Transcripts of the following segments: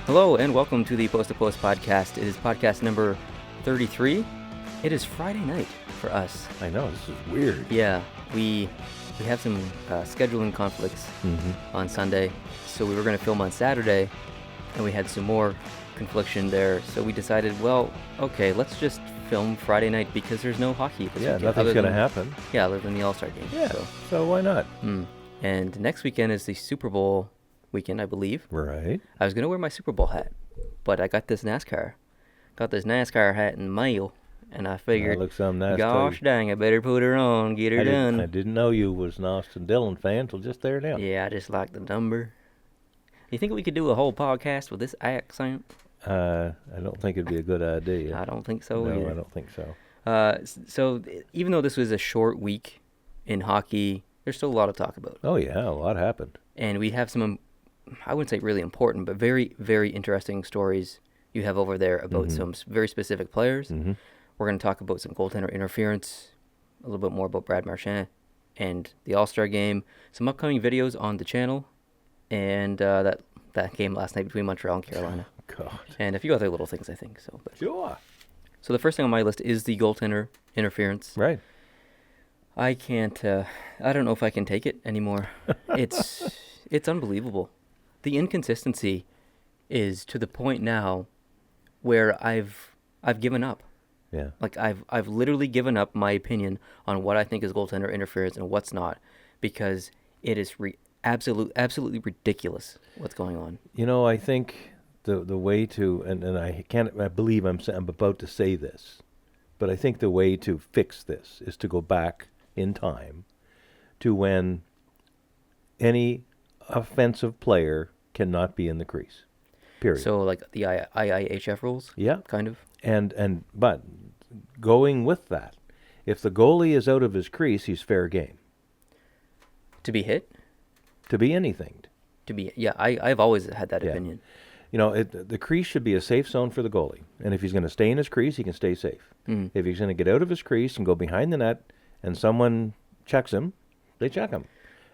Hello and welcome to the Post to Post podcast. It is podcast number 33. It is Friday night for us. I know, this is weird. Yeah, we have some scheduling conflicts on Sunday, so we were going to film on Saturday, and we had some more confliction there. So we decided, well, okay, let's just film Friday night because there's no hockey this weekend. Nothing's going to happen. Yeah, other than the All-Star game. Yeah, so why not? And next weekend is the Super Bowl weekend, I believe. Right. I was going to wear my Super Bowl hat, but I got this NASCAR hat in the mail, and I figured, gosh dang, I better put her on, get her done. I didn't know you was an Austin Dillon fan till just there now. Yeah, I just like the number. You think we could do a whole podcast with this accent? I don't think it'd be a good idea. I don't think so either. No, I don't think so. So even though this was a short week in hockey, there's still a lot to talk about. Oh yeah, a lot happened. And we have some, I wouldn't say really important, but very, very interesting stories you have over there about some very specific players. We're going to talk about some goaltender interference, a little bit more about Brad Marchand and the All-Star game, some upcoming videos on the channel, and that game last night between Montreal and Carolina. God. And a few other little things, I think. Sure. So the first thing on my list is the goaltender interference. Right. I can't, I don't know if I can take it anymore. It's unbelievable. The inconsistency is to the point now where I've given up. Yeah. Like I've literally given up my opinion on what I think is goaltender interference and what's not, because it is absolutely ridiculous what's going on. You know, I think the way to, and I believe I'm about to say this, but I think the way to fix this is to go back in time to when any offensive player cannot be in the crease. Period. So like the IIHF rules? Yeah. Kind of. But going with that, if the goalie is out of his crease, he's fair game. To be hit? To be anything. I've always had that opinion. You know, the crease should be a safe zone for the goalie. And if he's going to stay in his crease, he can stay safe. If he's going to get out of his crease and go behind the net and someone checks him, they check him.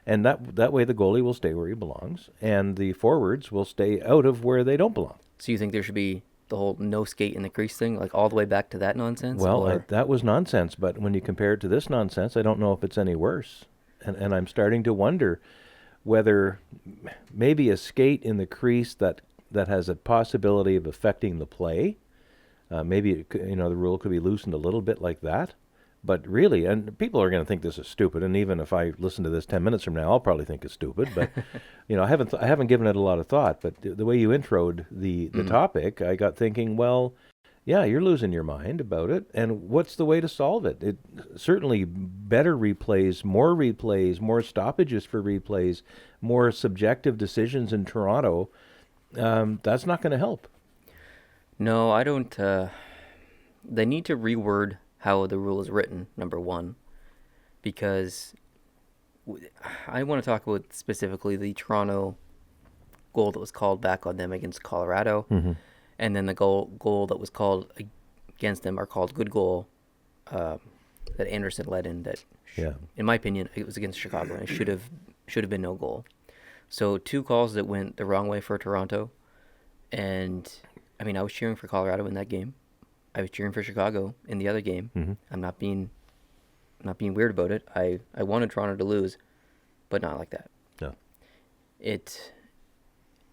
And that way the goalie will stay where he belongs, and the forwards will stay out of where they don't belong. So you think there should be the whole no skate in the crease thing, like all the way back to that nonsense? Well, that was nonsense, but when you compare it to this nonsense, I don't know if it's any worse. And I'm starting to wonder whether maybe a skate in the crease that has a possibility of affecting the play, maybe the rule could be loosened a little bit like that. But really, and people are going to think this is stupid, and even if I listen to this 10 minutes from now, I'll probably think it's stupid. But I haven't given it a lot of thought. But the way you introed the topic, I got thinking, well, yeah, you're losing your mind about it. And what's the way to solve it? It certainly better replays, more stoppages for replays, more subjective decisions in Toronto. That's not going to help. No, I don't. They need to reword how the rule is written, number one, because I want to talk about specifically the Toronto goal that was called back on them against Colorado, and then the goal that was called against them, are called good goal, that Anderson led in. That, in my opinion, it was against Chicago, and it should have been no goal. So 2 calls that went the wrong way for Toronto, and I mean, I was cheering for Colorado in that game. I was cheering for Chicago in the other game. I'm not being weird about it. I wanted Toronto to lose, but not like that. No.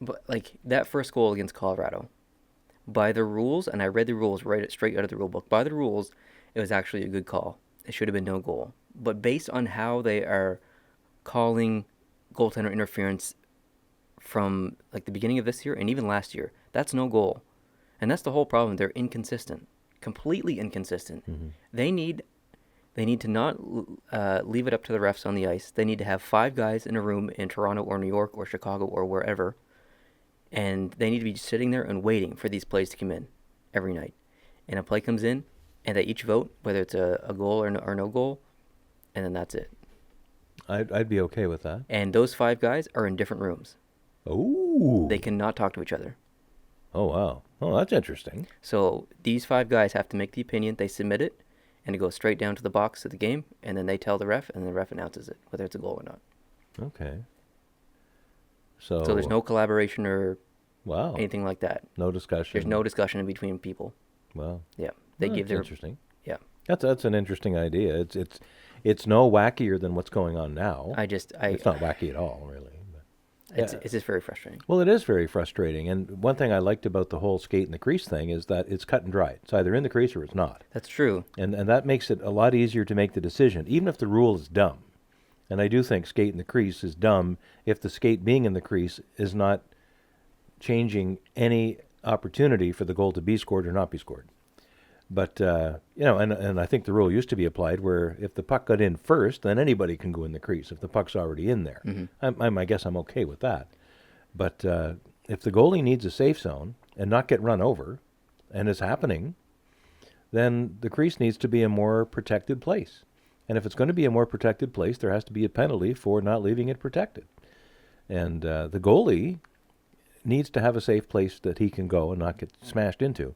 But like that first goal against Colorado, by the rules, and I read the rules straight out of the rule book. By the rules, it was actually a good call. It should have been no goal. But based on how they are calling goaltender interference from like the beginning of this year and even last year, that's no goal. And that's the whole problem. They're inconsistent, completely inconsistent. They need to not leave it up to the refs on the ice. They need to have 5 guys in a room in Toronto or New York or Chicago or wherever, and they need to be sitting there and waiting for these plays to come in every night. And a play comes in, and they each vote whether it's a goal or no goal, and then that's it. I'd be okay with that. And those 5 guys are in different rooms. Oh. They cannot talk to each other. Oh, wow. Oh, that's interesting. So these 5 guys have to make the opinion, they submit it, and it goes straight down to the box of the game, and then they tell the ref, and the ref announces it, whether it's a goal or not. Okay. So there's no collaboration or Wow. anything like that. No discussion. There's no discussion in between people. Wow. Yeah, they Well, give that's their interesting. yeah. That's an interesting idea. It's no wackier than what's going on now. I just I It's not wacky at all, really. But, it's just very frustrating. well, it is very frustrating. And one thing I liked about the whole skate in the crease thing is that it's cut and dry. It's either in the crease or it's not. That's true. And that makes it a lot easier to make the decision, even if the rule is dumb. And I do think skate in the crease is dumb if the skate being in the crease is not changing any opportunity for the goal to be scored or not be scored. But, and I think the rule used to be applied where if the puck got in first, then anybody can go in the crease if the puck's already in there. I guess I'm okay with that. But if the goalie needs a safe zone and not get run over, and it's happening, then the crease needs to be a more protected place. And if it's going to be a more protected place, there has to be a penalty for not leaving it protected. And the goalie needs to have a safe place that he can go and not get smashed into.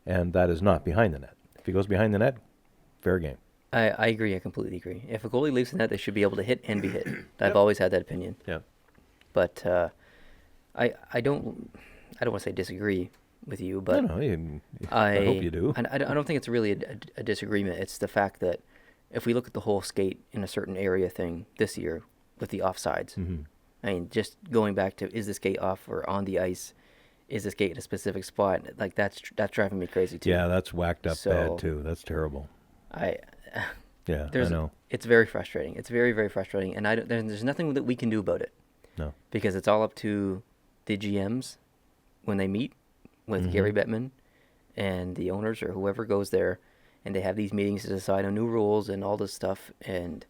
And that is not behind the net. If he goes behind the net, fair game. I agree. I completely agree. If a goalie leaves the net, they should be able to hit and be hit. I've always had that opinion. Yeah. But I don't want to say disagree with you, but No, I hope you do. I don't think it's really a disagreement. It's the fact that if we look at the whole skate in a certain area thing this year with the offsides, I mean, just going back to is the skate off or on the ice, is the skate in a specific spot? Like that's driving me crazy too. Yeah, that's whacked up So, bad too. That's terrible. Yeah, I know. It's very frustrating. It's very, very frustrating, and there's nothing that we can do about it. No. Because it's all up to the GMs when they meet with Gary Bettman and the owners or whoever goes there, and they have these meetings to decide on new rules and all this stuff. And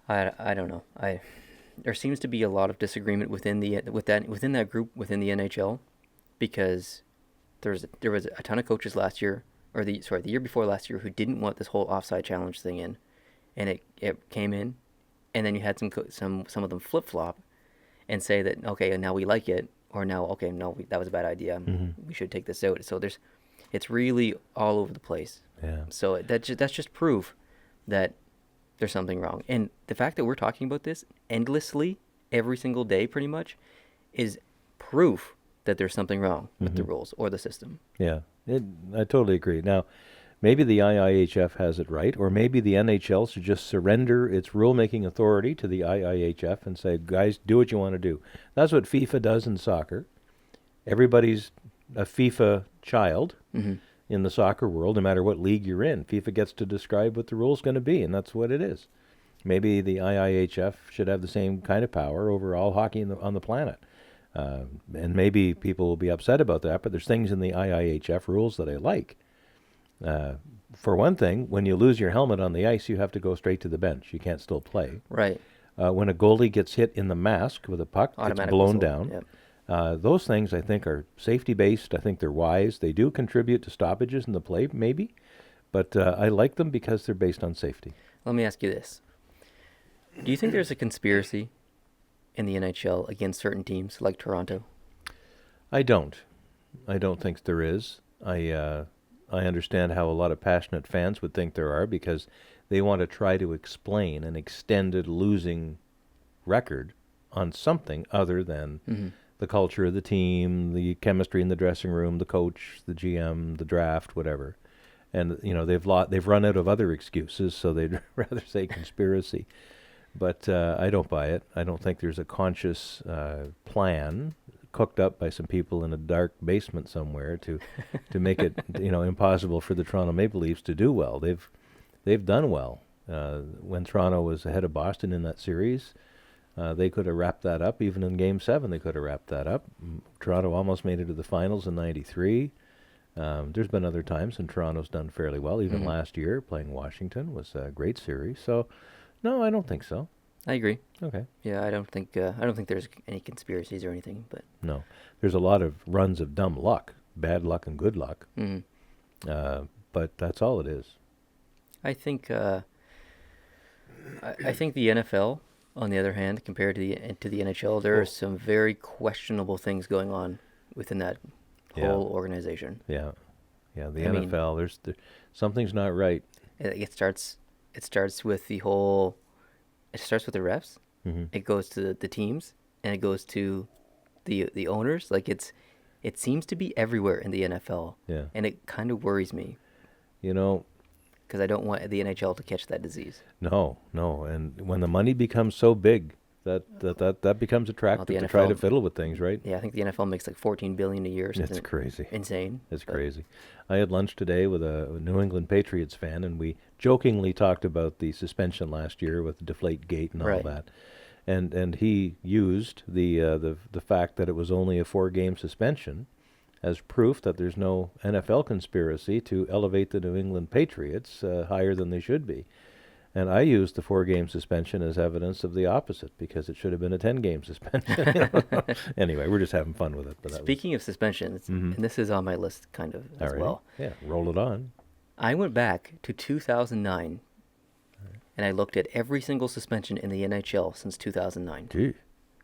I don't know. There seems to be a lot of disagreement within that group within the NHL, because there was a ton of coaches last year, or the year before last year, who didn't want this whole offside challenge thing in, and it came in, and then you had some of them flip flop, and say that okay, now we like it, or now okay, no, that was a bad idea, we should take this out. So it's really all over the place. Yeah. So that's just proof that there's something wrong. And the fact that we're talking about this endlessly every single day pretty much is proof that there's something wrong with the rules or the system. Yeah, I totally agree. Now, maybe the IIHF has it right, or maybe the NHL should just surrender its rulemaking authority to the IIHF and say, guys, do what you want to do. That's what FIFA does in soccer. Everybody's a FIFA child in the soccer world, no matter what league you're in. FIFA gets to describe what the rule's going to be, and that's what it is. Maybe the IIHF should have the same kind of power over all hockey on the planet. And maybe people will be upset about that, but there's things in the IIHF rules that I like. For one thing, when you lose your helmet on the ice, you have to go straight to the bench. You can't still play. Right. When a goalie gets hit in the mask with a puck, Automatic it's blown whistle. down. Yep. Those things, I think, are safety-based. I think they're wise. They do contribute to stoppages in the play, maybe. But I like them because they're based on safety. Let me ask you this. Do you think there's a conspiracy in the NHL against certain teams like Toronto? I don't. I don't think there is. I understand how a lot of passionate fans would think there are, because they want to try to explain an extended losing record on something other than the culture of the team, the chemistry in the dressing room, the coach, the GM, the draft, whatever. And they've run out of other excuses, so they'd rather say conspiracy. But I don't buy it. I don't think there's a conscious plan cooked up by some people in a dark basement somewhere to make it impossible for the Toronto Maple Leafs to do well. They've done well. When Toronto was ahead of Boston in that series, they could have wrapped that up. Even in Game 7, they could have wrapped that up. Toronto almost made it to the finals in '93. There's been other times, and Toronto's done fairly well. Even last year, playing Washington was a great series. So, no, I don't think so. I agree. Okay. Yeah, I don't think there's any conspiracies or anything, but No, there's a lot of runs of dumb luck, bad luck and good luck. But that's all it is. I think I think the NFL, on the other hand, compared to the NHL, there are some very questionable things going on within that whole organization. Yeah. The NFL, there's something's not right. It starts with the whole. It starts with the refs. It goes to the teams, and it goes to the owners. Like it seems to be everywhere in the NFL. Yeah. And it kind of worries me You know, because I don't want the NHL to catch that disease. no, no. And when the money becomes so big, that becomes attractive to try to NFL fiddle with things, right? Yeah, I think the NFL makes like 14 billion a year or something. It's crazy. Insane. It's But crazy. I had lunch today with a New England Patriots fan, and we jokingly talked about the suspension last year with Deflate Gate and all Right. that. And he used the fact that it was only a 4-game suspension as proof that there's no NFL conspiracy to elevate the New England Patriots higher than they should be. And I used the 4-game suspension as evidence of the opposite because it should have been a 10-game suspension. You know? Anyway, we're just having fun with it. But Speaking of suspensions, and this is on my list kind of as well. Yeah, roll it on. I went back to 2009 and I looked at every single suspension in the NHL since 2009. Gee,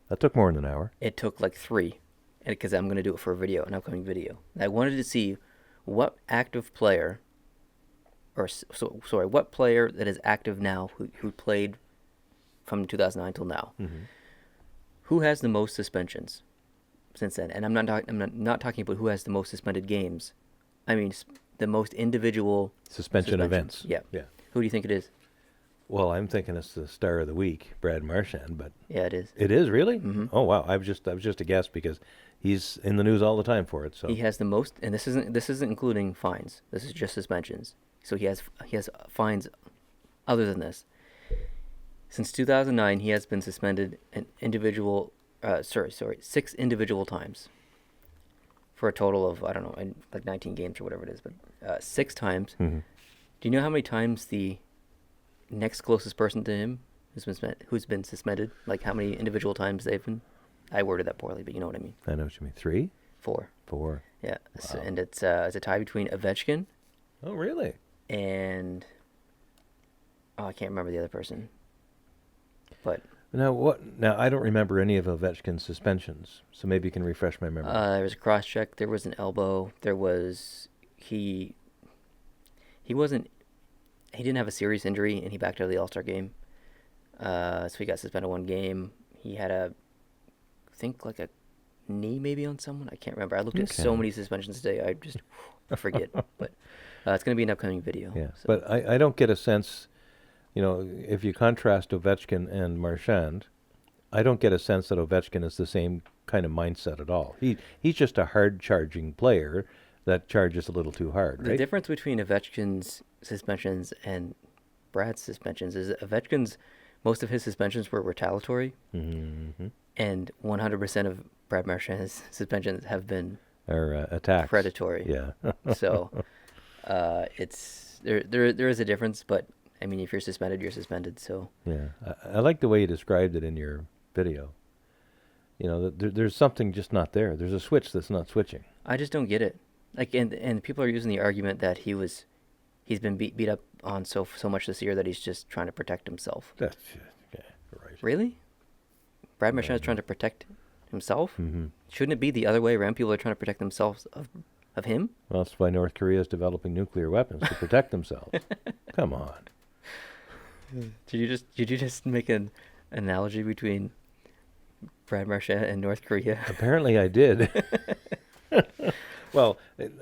that took more than an hour. It took like 3, because I'm going to do it for a video, an upcoming video. And I wanted to see what active player, what player that is active now who played from 2009 till now, who has the most suspensions since then. And I'm not talking about who has the most suspended games. I mean the most individual Suspension events. Yeah. Yeah. Who do you think it is? Well, I'm thinking it's the star of the week, Brad Marchand, but Yeah, it is. it is really? Oh wow, I was just a guess because he's in the news all the time for it. So He has the most, and this isn't including fines. This is just suspensions. So he has fines other than this. Since 2009, he has been suspended an individual, 6 individual times. For a total of, I don't know, like 19 games or whatever it is, but 6 times. Mhm. Do you know how many times the next closest person to him who's been suspended? Like how many individual times they've been? I worded that poorly, but you know what I mean. I know what you mean. 3, 4. 4. Yeah, so, Wow. and it's a tie between Ovechkin Oh really? and I can't remember the other person. But Now what? Now I don't remember any of Ovechkin's suspensions, so maybe you can refresh my memory. there was a cross check. There was an elbow. There was he didn't have a serious injury and he backed out of the All-Star game. So he got suspended 1 game. He had I think like a knee maybe on someone. I can't remember. I looked at so Okay. many suspensions today. I forget. But it's going to be an upcoming video. Yeah, So. but I don't get a sense, you know, if you contrast Ovechkin and Marchand, I don't get a sense that Ovechkin is the same kind of mindset at all. He's just a hard-charging player that charges a little too hard, The right? difference between Ovechkin's suspensions and Brad's suspensions is that Ovechkin's, most of his suspensions were retaliatory, Mm-hmm. and 100% of Brad Marchand's suspensions have been Or attacks. predatory. Yeah. So it's there is a difference, but I mean, if you're suspended, you're suspended. So Yeah. I like the way you described it in your video. You know, there's something just not there. There's a switch that's not switching. I just don't get it. Like, and people are using the argument that he's been beat up on so much this year that he's just trying to protect himself. That's yeah, right. Really? Brad Marchand is trying to protect himself? Mm-hmm. Shouldn't it be the other way around? People are trying to protect themselves of him? Well, that's why North Korea is developing nuclear weapons to protect themselves. Come on. Did you just make an analogy between Brad Marchand and North Korea? Apparently I did. Well,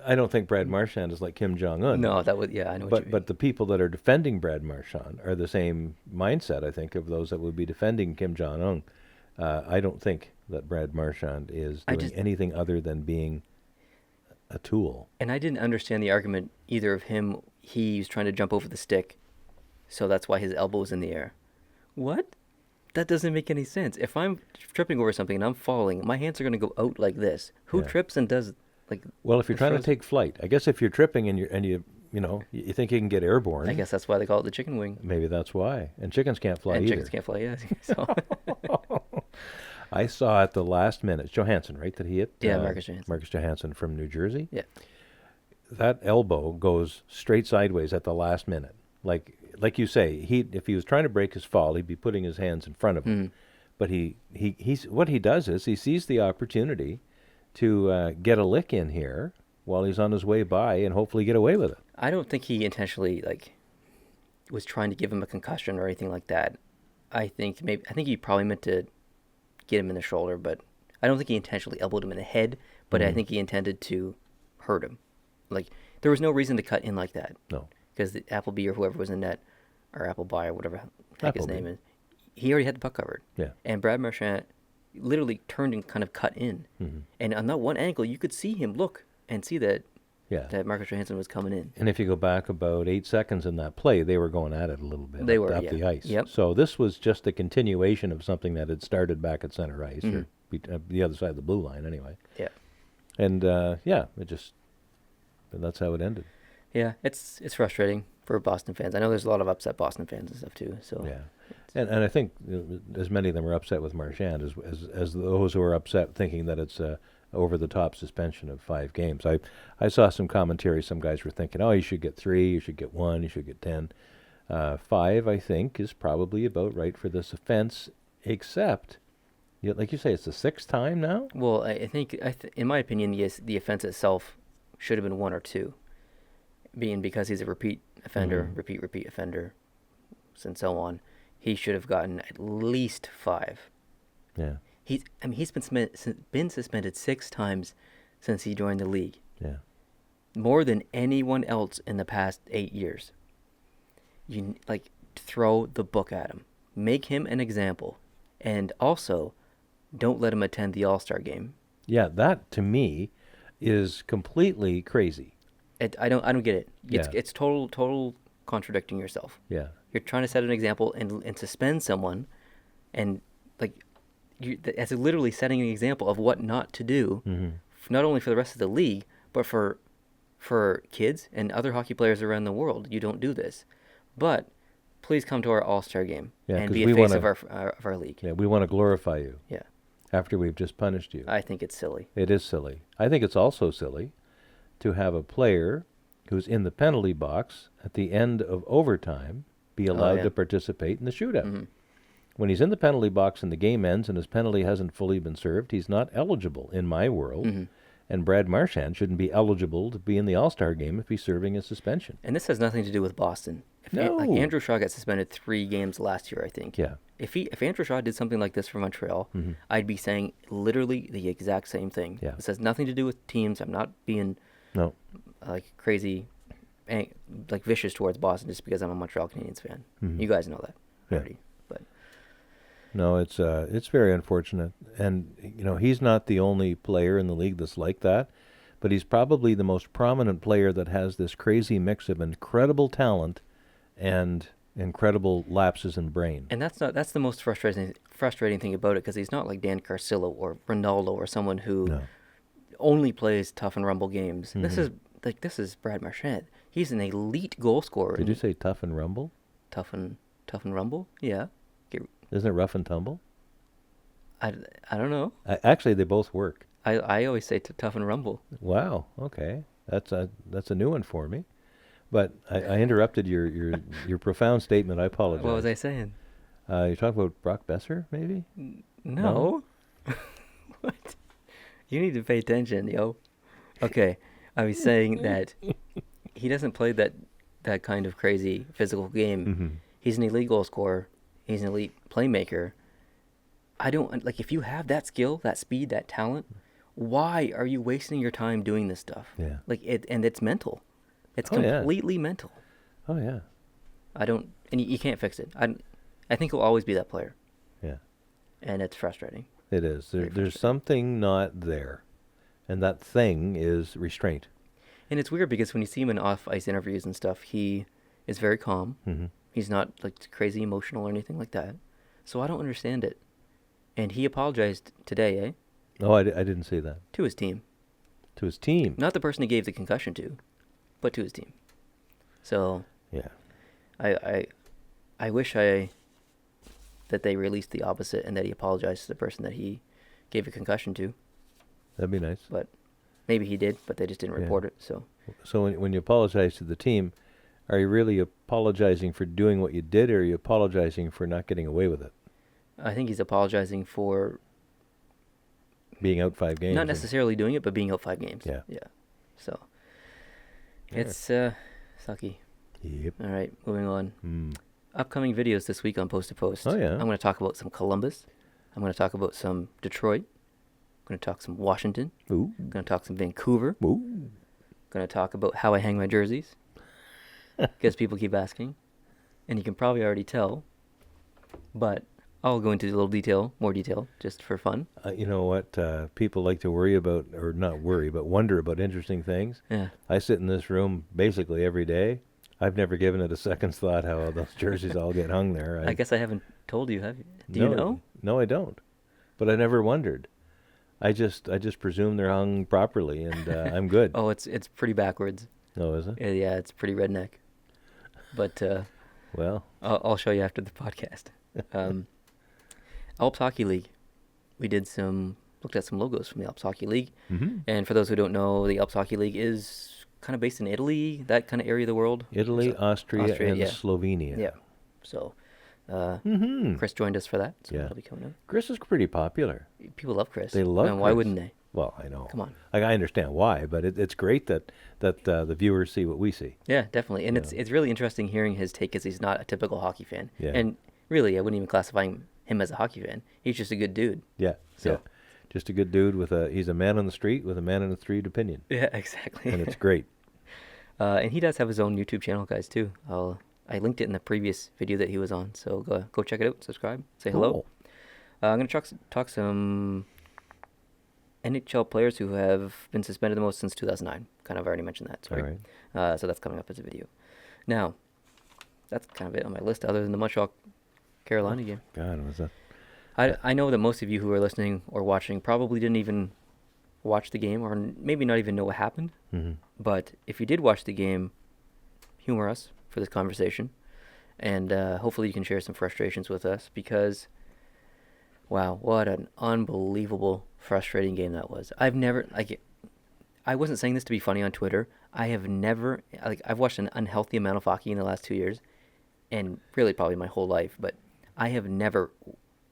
I don't think Brad Marchand is like Kim Jong-un. No, that was, yeah, I know what you mean. But the people that are defending Brad Marchand are the same mindset, I think, of those that would be defending Kim Jong-un. I don't think that Brad Marchand is doing anything other than being a tool. And I didn't understand the argument either of him. He was trying to jump over the stick, so that's why his elbow was in the air. What? That doesn't make any sense. If I'm tripping over something and I'm falling, my hands are going to go out like this. Who Yeah. trips and does like? Well, if you're as trying far to as- take flight, I guess if you're tripping and you think you can get airborne, I guess that's why they call it the chicken wing. maybe that's why. And chickens can't fly And either. chickens can't fly, yeah. So I saw at the last minute, Johansson, right, that he hit? Yeah, Marcus Johansson. Marcus Johansson from New Jersey. yeah, That elbow goes straight sideways at the last minute. Like you say, if he was trying to break his fall, he'd be putting his hands in front of him. But he's what he does is he sees the opportunity to get a lick in here while he's on his way by and hopefully get away with it. I don't think he intentionally was trying to give him a concussion or anything like that. I think he probably meant to get him in the shoulder, but I don't think he intentionally elbowed him in the head, but I Mhm. think he intended to hurt him. Like, there was no reason to cut in like that. No. Because the Appleby or whoever was in net, or Appleby or whatever the heck his Appleby. name is, he already had the puck covered. Yeah. And Brad Marchand literally turned and kind of cut in. Mhm. And on that one angle, you could see him look and see that Yeah. Marcus Johansson was coming in. And if you go back about 8 seconds in that play, they were going at it a little bit They up, were, up yeah. the ice. Yep. So this was just a continuation of something that had started back at center ice, Mhm. or the other side of the blue line anyway. Yeah. And, that's how it ended. Yeah, it's frustrating for Boston fans. I know there's a lot of upset Boston fans and stuff too. So Yeah. And I think as many of them are upset with Marchand as those who are upset thinking that it's a over-the-top suspension of 5 games. I saw some commentary. Some guys were thinking, oh, you should get 3, you should get 1, you should get 10. 5, I think, is probably about right for this offense, except, like you say, it's the 6th time now? Well, I think, in my opinion, yes, the offense itself should have been 1 or 2, being because he's a repeat offender, Mhm. repeat offender, and so on. He should have gotten at least 5. Yeah, He's been suspended 6 times since he joined the league, yeah. more than anyone else in the past 8 years. You throw the book at him, make him an example, and also don't let him attend the All-Star game. Yeah, that, to me, is completely crazy. I don't get it. Yeah. It's total contradicting yourself. Yeah. You're trying to set an example and suspend someone, and that's literally setting an example of what not to do, Mm-hmm. not only for the rest of the league, but for kids and other hockey players around the world. You don't do this, but please come to our All-Star game Yeah, and 'cause be a we face wanna- of our league. Yeah, we want to glorify you Yeah, after we've just punished you. I think it's silly. It is silly. I think it's also silly to have a player who's in the penalty box at the end of overtime be allowed yeah. to participate in the shootout. Mm-hmm. When he's in the penalty box and the game ends and his penalty hasn't fully been served, he's not eligible in my world. Mm-hmm. And Brad Marchand shouldn't be eligible to be in the All-Star game if he's serving a suspension. And this has nothing to do with Boston. No. Andrew Shaw got suspended 3 games last year, I think. Yeah. If Andrew Shaw did something like this for Montreal, I'd be saying literally the exact same thing. Yeah. This has nothing to do with teams. I'm not being No. crazy, vicious towards Boston just because I'm a Montreal Canadiens fan. Mhm. You guys know that Yeah. already. But No, it's very unfortunate. And, he's not the only player in the league that's like that, but he's probably the most prominent player that has this crazy mix of incredible talent and incredible lapses in brain. and that's the most frustrating thing about it, because he's not like Dan Carcillo or Ronaldo or someone who No. only plays tough and rumble games. This Mhm. is Brad Marchand. He's an elite goal scorer. Did you say tough and rumble? tough and rumble? Yeah. Isn't it rough and tumble? I don't know. Actually, they both work. I always say tough and rumble. Wow. Okay, that's a new one for me. But I interrupted your profound statement. I apologize. What was I saying? You talking about Brock Besser, maybe? No. What? You need to pay attention, yo. Okay, I was saying that he doesn't play that kind of crazy physical game. Mm-hmm. He's an elite goal scorer. He's an elite playmaker. I don't if you have that skill, that speed, that talent. Why are you wasting your time doing this stuff? Yeah. And it's mental. It's Oh, yeah. completely mental. Oh yeah. And you can't fix it. I think he'll always be that player, Yeah. and it's frustrating. It is. Very There's something not there, and that thing is restraint. And it's weird because when you see him in off-ice interviews and stuff, he is very calm. Mm-hmm. He's not crazy emotional or anything like that. So I don't understand it. And he apologized today, Oh, I didn't say that. to his team. To his team. Not the person he gave the concussion to, but to his team. So Yeah. I wish that they released the opposite and that he apologized to the person that he gave a concussion to. That'd be nice. But maybe he did, but they just didn't Yeah. report it. So So when you apologize to the team, are you really apologizing for doing what you did, or are you apologizing for not getting away with it? I think he's apologizing for Being out 5 games. not and- necessarily doing it, but being out 5 games. Yeah. Yeah. So Yeah. it's sucky. Yep. All right, moving on. Mm. Upcoming videos this week on Post to Post. Oh, yeah. I'm going to talk about some Columbus. I'm going to talk about some Detroit. Going to talk some Washington. Ooh. Going to talk some Vancouver. Ooh. Going to talk about how I hang my jerseys. Because people keep asking. And you can probably already tell. But I'll go into a little more detail, just for fun. You know what? People like to worry about, or not worry, but wonder about interesting things. Yeah. I sit in this room basically every day. I've never given it a second's thought how those jerseys all get hung there. I guess I haven't told you, have you? Do no, you know? No, I don't. But I never wondered. I just presume they're hung properly, and I'm good. Oh, it's pretty backwards. Oh, is it? Yeah, it's pretty redneck. But Well, I'll show you after the podcast. Alps Hockey League. We looked at some logos from the Alps Hockey League. mm-hmm. And for those who don't know, the Alps Hockey League is kind of based in Italy, that kind of area of the world. Italy, So, Austria, and yeah. Slovenia. Yeah. So Mm-hmm. Chris joined us for that. So Yeah. that'll be coming up. Chris is pretty popular. People love Chris. They love And why Chris. wouldn't they? Well, I know. Come on. Like, I understand why, but it's great that the viewers see what we see. Yeah, definitely. And Yeah. it's really interesting hearing his take, because he's not a typical hockey fan. Yeah. And really, I wouldn't even classify him as a hockey fan. He's just a good dude. Yeah. So- Yeah. Just a good dude he's a man on the street with a man in the street opinion. Yeah, exactly. And it's great. And he does have his own YouTube channel, guys, too. I linked it in the previous video that he was on, so go check it out, subscribe, say hello. Cool. I'm going to talk some NHL players who have been suspended the most since 2009. Kind of already mentioned that, sorry. All right. So that's coming up as a video. Now, that's kind of it on my list, other than the Montreal-Carolina game. God, was that? I know that most of you who are listening or watching probably didn't even watch the game, or maybe not even know what happened. Mm-hmm. But if you did watch the game, humor us for this conversation, and hopefully you can share some frustrations with us, because, wow, what an unbelievable, frustrating game that was. I wasn't saying this to be funny on Twitter. I've watched an unhealthy amount of hockey in the last 2 years, and really probably my whole life, but I have never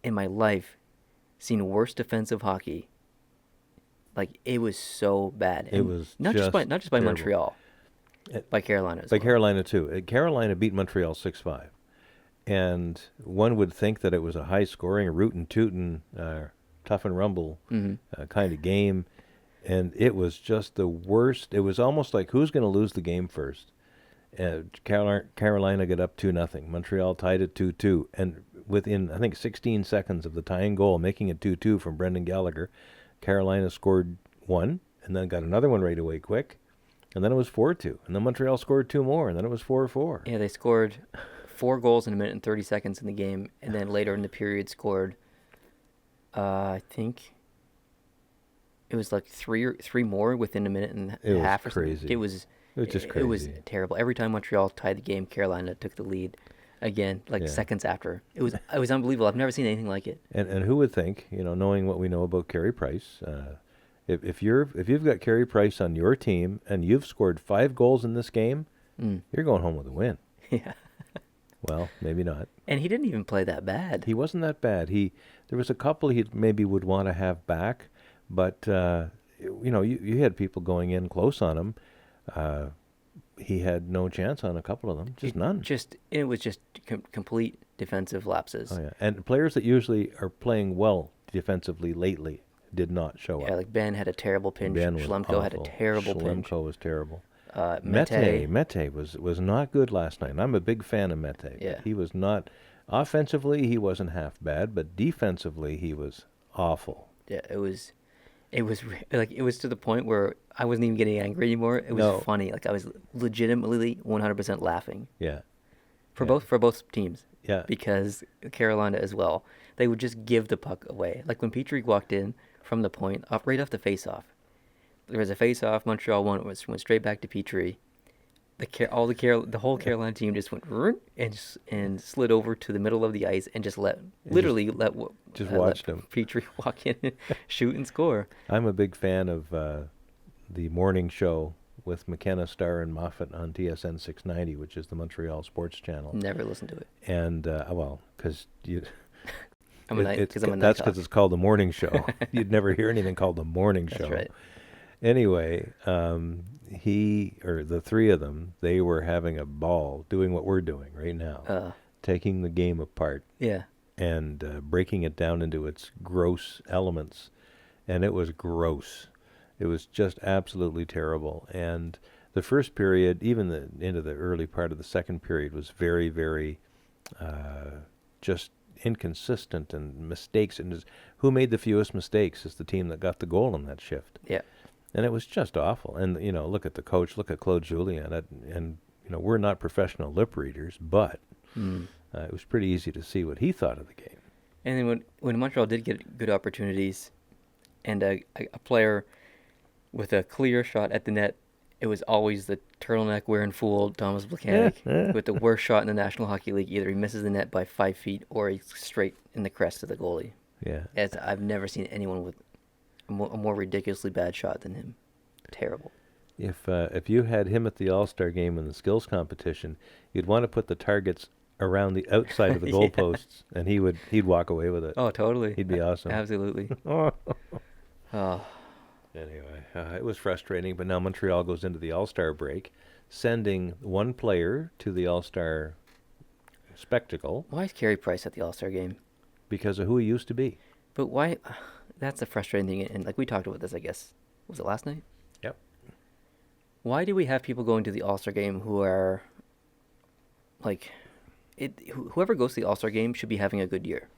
in my life seen worse defensive hockey. Like, it was so bad. It And was not just by terrible. Montreal, by Carolina as By well. Carolina, too. Carolina beat Montreal 6-5. And one would think that it was a high-scoring, root-and-tootin', tough and rumble kind of game. And it was just the worst. It was almost like, who's going to lose the game first? Carolina got up 2-0. Montreal tied it 2-2. And within, I think, 16 seconds of the tying goal, making it 2-2 from Brendan Gallagher, Carolina scored one, and then got another one right away quick. And then it was 4-2. And then Montreal scored two more, and then it was 4-4. Yeah, they scored 4 goals in a minute and 30 seconds in the game, and then later in the period scored, I think it was like three more within a minute and It a was half or crazy. something. It was just It was crazy. terrible. Every time Montreal tied the game, Carolina took the lead again, like Yeah. seconds after. It was unbelievable. I've never seen anything like it. And who would think, knowing what we know about Carey Price, if you've got Carey Price on your team and you've scored 5 goals in this game, you're going home with a win. Yeah. Well, maybe not. And he didn't even play that bad. He wasn't that bad. There was a couple he maybe would want to have back, but you had people going in close on him. He had no chance on a couple of them, just none. It was just complete defensive lapses. Oh yeah, and players that usually are playing well defensively lately did not show up. Yeah, like Ben had a terrible pinch. Ben was Schlemko had a awful. terrible pinch. Schlemko was terrible. Mete. Mete was not good last night. And I'm a big fan of Mete. Yeah. He was not offensively. He wasn't half bad, but defensively he was awful. Yeah, it was to the point where I wasn't even getting angry anymore. It was No. funny. Like, I was legitimately 100% laughing Yeah. for Yeah. both teams. Yeah. Because Carolina as well, they would just give the puck away. Like when Petrie walked in from the point, right off the face-off. There was a face-off. Montreal went straight back to Petrie. The whole Carolina team just went and slid over to the middle of the ice and just let watched him. Petrie walk in, and shoot and score. I'm a big fan of the morning show with McKenna, Starr, and Moffat on TSN 690, which is the Montreal sports channel. Never listened to it. And because you. I'm a night That's hawk. because it's called the morning show. You'd never hear anything called the morning show. That's right. Anyway, the three of them, they were having a ball doing what we're doing right now, taking the game apart Yeah. and breaking it down into its gross elements. and it was gross. It was just absolutely terrible. And the first period, even into the early part of the second period, was very, very just inconsistent and mistakes. And who made the fewest mistakes is the team that got the goal in that shift. Yeah. And it was just awful. And, look at the coach, look at Claude Julien. And we're not professional lip readers, but it was pretty easy to see what he thought of the game. And then when Montreal did get good opportunities and a player with a clear shot at the net, it was always the turtleneck wearing fool, Thomas Plekanec, with the worst shot in the National Hockey League. Either he misses the net by 5 feet or he's straight in the crest of the goalie. Yeah. I've never seen anyone with a more ridiculously bad shot than him. Terrible. If you had him at the All-Star game in the skills competition, you'd want to put the targets around the outside of the goalposts, and he'd walk away with it. Oh, totally. He'd be awesome. Absolutely. Anyway, it was frustrating, but now Montreal goes into the All-Star break, sending one player to the All-Star spectacle. Why is Carey Price at the All-Star game? Because of who he used to be. But why? That's the frustrating thing, and like we talked about this, I guess. Was it last night? Yep. Why do we have people going to the All-Star game who are like, whoever goes to the All-Star game should be having a good year.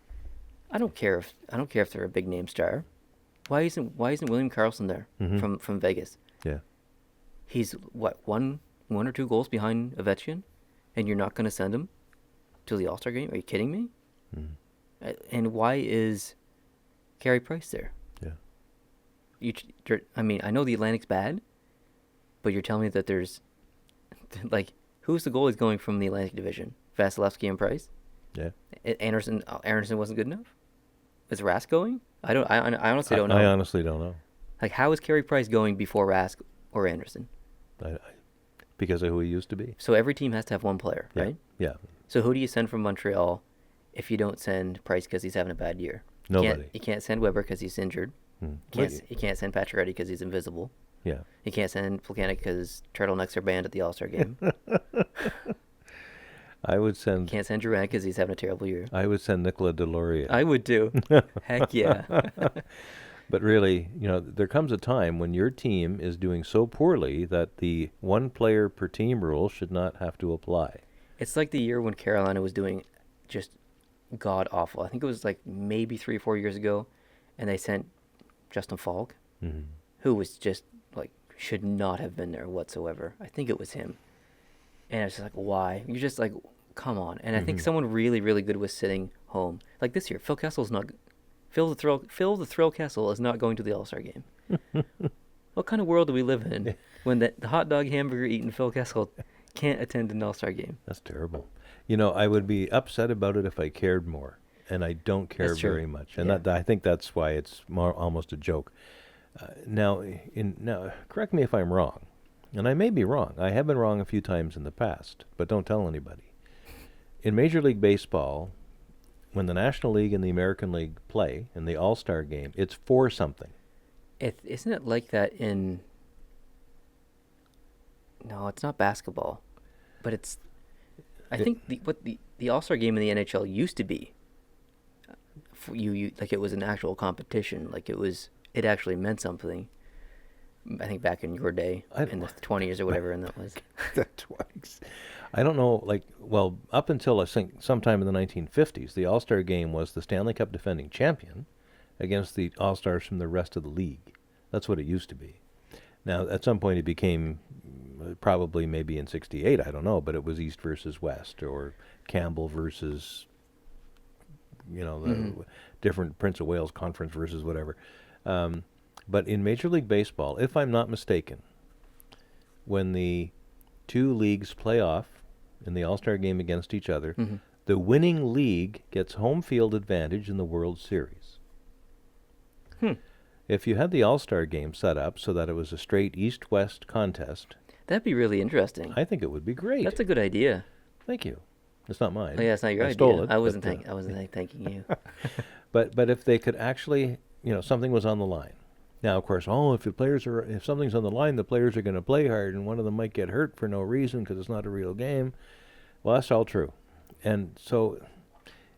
I don't care if they're a big name star. Why isn't William Karlsson there from Vegas? Yeah. He's one or two goals behind Ovechkin, and you're not going to send him to the All-Star game? Are you kidding me? And why is Carey Price there? Yeah. I know the Atlantic's bad, but you're telling me that there's who's the goalies going from the Atlantic Division? Vasilevsky and Price? Yeah. Anderson wasn't good enough? Is Rask going? I honestly don't know. I honestly don't know. How is Carey Price going before Rask or Anderson? Because of who he used to be. So every team has to have one player, right? Yeah. So who do you send from Montreal if you don't send Price because he's having a bad year? Nobody. You can't send Weber because he's injured. You can't send Pacioretty because he's invisible. Yeah. You can't send Plekanec because turtlenecks are banned at the All-Star game. I would send... Can't send Durant because he's having a terrible year. I would send Nicola Deslauriers. I would too. Heck yeah. But really, there comes a time when your team is doing so poorly that the one player per team rule should not have to apply. It's like the year when Carolina was doing just god-awful. I think it was maybe 3 or 4 years ago, and they sent Justin Falk, who was just should not have been there whatsoever. I think it was him. And it's just why? You're just come on. And I think someone really, really good was sitting home. This year, Phil Kessel's not... Phil the Thrill Kessel is not going to the All-Star game. What kind of world do we live in when the hot dog hamburger eating Phil Kessel can't attend an All-Star game? That's terrible. I would be upset about it if I cared more. And I don't care very much. And I think that's why it's almost a joke. Now, correct me if I'm wrong. And I may be wrong. I have been wrong a few times in the past, but don't tell anybody. In Major League Baseball, when the National League and the American League play in the All-Star game, it's for something. Isn't it like that in... No, it's not basketball. But it's... I think the All-Star game in the NHL used to be... it was an actual competition. It actually meant something. I think back in your day, in the 20s or whatever, and that was... The 20s. I don't know, up until I think sometime in the 1950s, the All-Star game was the Stanley Cup defending champion against the All-Stars from the rest of the league. That's what it used to be. Now, at some point it became, probably maybe in 68, I don't know, but it was East versus West, or Campbell versus, the different Prince of Wales Conference versus whatever. But in Major League Baseball, if I'm not mistaken, when the two leagues play off in the All-Star game against each other, the winning league gets home field advantage in the World Series. If you had the All-Star game set up so that it was a straight East-West contest... That'd be really interesting. I think it would be great. That's a good idea. Thank you. It's not mine. Oh, yeah, it's not your idea. Stole it. I wasn't thanking you. But if they could actually, something was on the line. Now, of course, if something's on the line, the players are going to play hard, and one of them might get hurt for no reason because it's not a real game. Well, that's all true. And so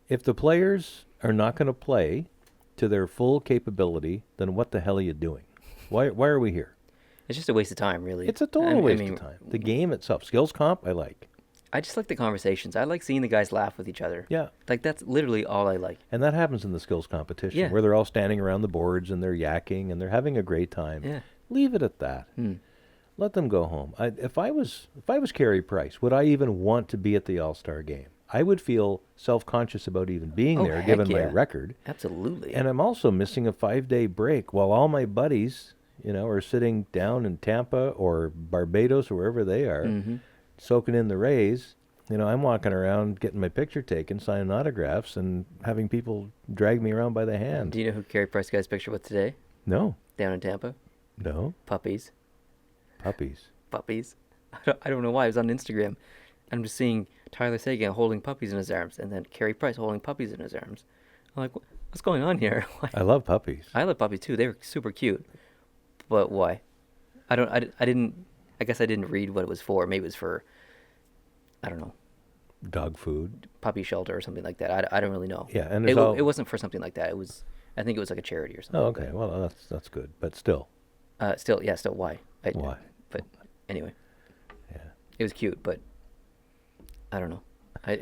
if the players are not going to play to their full capability, then what the hell are you doing? Why are we here? It's just a waste of time, really. It's a total waste of time. The game itself, skills comp, I like. I just like the conversations. I like seeing the guys laugh with each other. Yeah. Like, that's literally all I like. And that happens in the skills competition, where they're all standing around the boards and they're yakking and they're having a great time. Yeah. Leave it at that. Let them go home. If I was Carey Price, would I even want to be at the All-Star game? I would feel self-conscious about even being there, given my record. Absolutely. And I'm also missing a 5-day break while all my buddies, are sitting down in Tampa or Barbados or wherever they are, soaking in the rays. I'm walking around getting my picture taken, signing autographs, and having people drag me around by the hand. Do you know who Carey Price got his picture with today? No. Down in Tampa? No. Puppies. Puppies. I don't know why. It was on Instagram. I'm just seeing Tyler Seguin holding puppies in his arms, and then Carey Price holding puppies in his arms. I'm like, what's going on here? I love puppies. I love puppies too. They were super cute. But why? I guess I didn't read what it was for. Maybe it was for, I don't know, dog food, puppy shelter or something like that. I don't really know. Yeah, and it wasn't for something like that. I think it was like a charity or something. Oh, okay. Well, that's good, but still. Still, why? Why? But anyway. Yeah. It was cute, but I don't know. I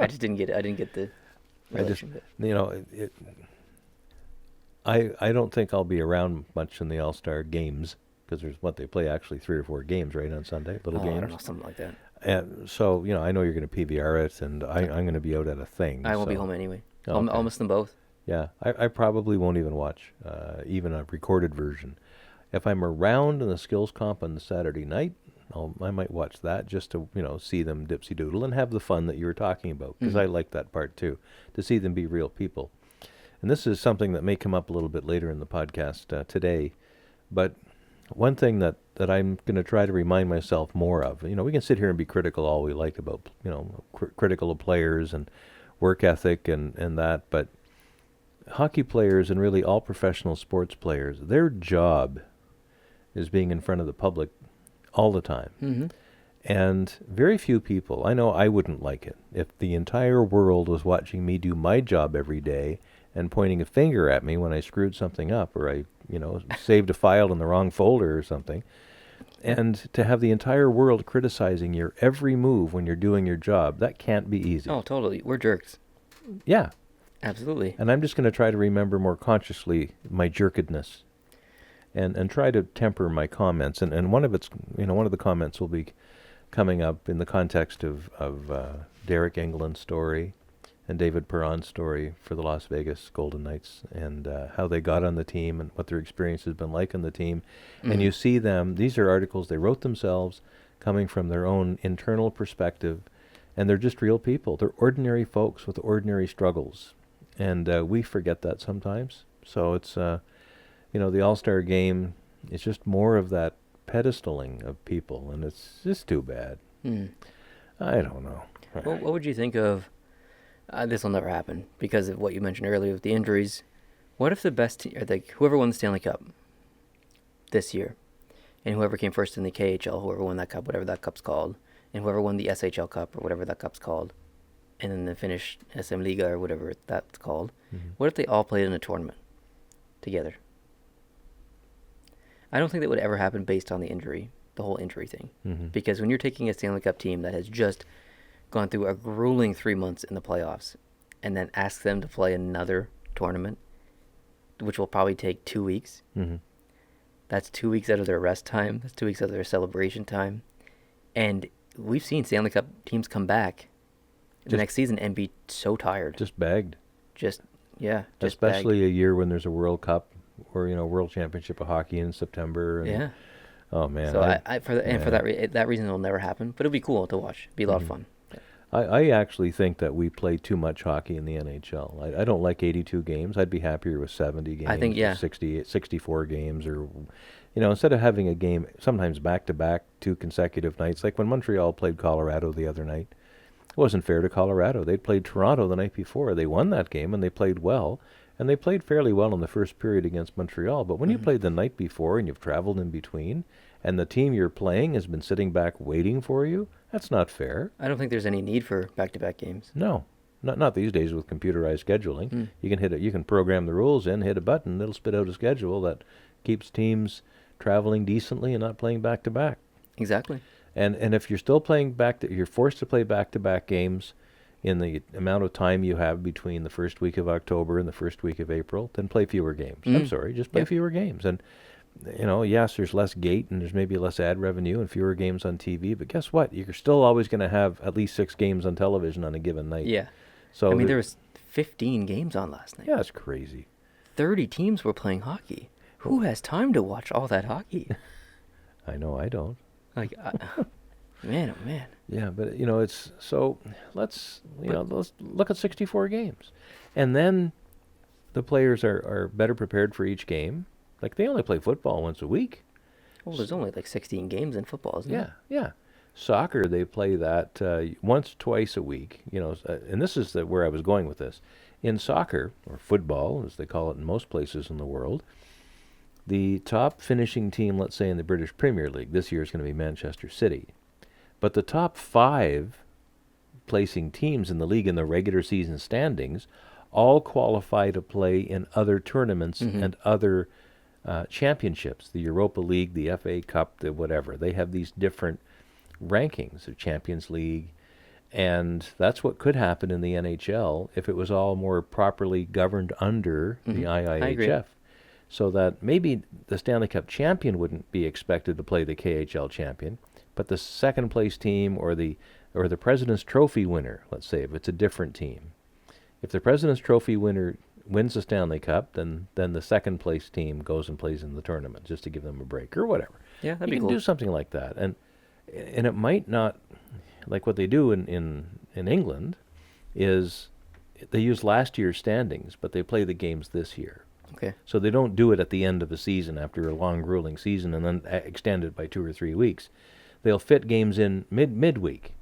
just didn't get it. I didn't get the relation. I don't think I'll be around much in the All-Star games because they play actually 3 or 4 games, right, on Sunday, games. I don't know, something like that. And so, I know you're going to PVR it, and I'm going to be out at a thing. I won't be home anyway. Okay. I'll miss them both. Yeah, I probably won't even watch even a recorded version. If I'm around in the skills comp on the Saturday night, I might watch that just to see them dipsy doodle and have the fun that you were talking about, because I like that part too, to see them be real people. And this is something that may come up a little bit later in the podcast today, but one thing that I'm going to try to remind myself more of, we can sit here and be critical all we like about, critical of players and work ethic and that, but hockey players and really all professional sports players, their job is being in front of the public all the time. And very few people, I know I wouldn't like it, if the entire world was watching me do my job every day and pointing a finger at me when I screwed something up or I, saved a file in the wrong folder or something. And to have the entire world criticizing your every move when you're doing your job, that can't be easy. Oh, totally. We're jerks. Yeah. Absolutely. And I'm just going to try to remember more consciously my jerkedness and try to temper my comments. And one of the comments will be coming up in the context of Derek Engeland's story and David Perron's story for the Las Vegas Golden Knights, and how they got on the team and what their experience has been like on the team. And you see them, these are articles they wrote themselves, coming from their own internal perspective, and they're just real people. They're ordinary folks with ordinary struggles, and we forget that sometimes. So it's, the All-Star game is just more of that pedestaling of people, and it's just too bad. I don't know. What would you think of, this will never happen because of what you mentioned earlier with the injuries. What if the best team, or whoever won the Stanley Cup this year, and whoever came first in the KHL, whoever won that cup, whatever that cup's called, and whoever won the SHL Cup or whatever that cup's called, and then the Finnish SM Liga or whatever that's called, what if they all played in a tournament together? I don't think that would ever happen based on the whole injury thing. Because when you're taking a Stanley Cup team that has just gone through a grueling 3 months in the playoffs and then ask them to play another tournament, which will probably take 2 weeks, that's 2 weeks out of their rest time. That's 2 weeks out of their celebration time. And we've seen Stanley Cup teams come back the next season and be so tired. Just bagged. Especially bagged. A year when there's a World Cup or, World Championship of Hockey in September. And, yeah. Oh, man. So for that reason, it'll never happen. But it'll be cool to watch. It'll be a lot of fun. I actually think that we play too much hockey in the NHL. I don't like 82 games. I'd be happier with 70 games. I think, or 64 games, or, instead of having a game sometimes back-to-back 2 consecutive nights, like when Montreal played Colorado the other night. It wasn't fair to Colorado. They'd played Toronto the night before. They won that game, and they played well. And they played fairly well in the first period against Montreal. But when you played the night before and you've traveled in between, and the team you're playing has been sitting back waiting for you, that's not fair. I don't think there's any need for back-to-back games. No. Not these days with computerized scheduling. Mm. You can program the rules in, hit a button, it'll spit out a schedule that keeps teams traveling decently and not playing back to back. Exactly. And if you're still playing you're forced to play back to back games in the amount of time you have between the first week of October and the first week of April, then play fewer games. I'm sorry, just play fewer games. And yes, there's less gate and there's maybe less ad revenue and fewer games on TV, but guess what? You're still always going to have at least 6 games on television on a given night. Yeah. So I mean, there was 15 games on last night. Yeah, it's crazy. 30 teams were playing hockey. Who has time to watch all that hockey? I know I don't. Like, man, oh man. Yeah, but it's so let's look at 64 games, and then the players are better prepared for each game. Like they only play football once a week. Well, there's only like 16 games in football, isn't there? Yeah. Soccer, they play that once, twice a week. And this is where I was going with this. In soccer, or football, as they call it in most places in the world, the top finishing team, let's say in the British Premier League, this year is going to be Manchester City. But the top 5 placing teams in the league in the regular season standings all qualify to play in other tournaments and other championships, the Europa League, the FA Cup, the whatever. They have these different rankings, the Champions League, and that's what could happen in the NHL if it was all more properly governed under the IIHF. I agree. So that maybe the Stanley Cup champion wouldn't be expected to play the KHL champion, but the second place team or the President's Trophy winner, let's say, if it's a different team. If the President's Trophy winner wins the Stanley Cup, then the second place team goes and plays in the tournament just to give them a break or whatever. Yeah, that'd you be can cool. do something like that. And it might not, like what they do in England is they use last year's standings, but they play the games this year. Okay. So they don't do it at the end of the season after a long, grueling season and then extend it by 2 or 3 weeks. They'll fit games in midweek.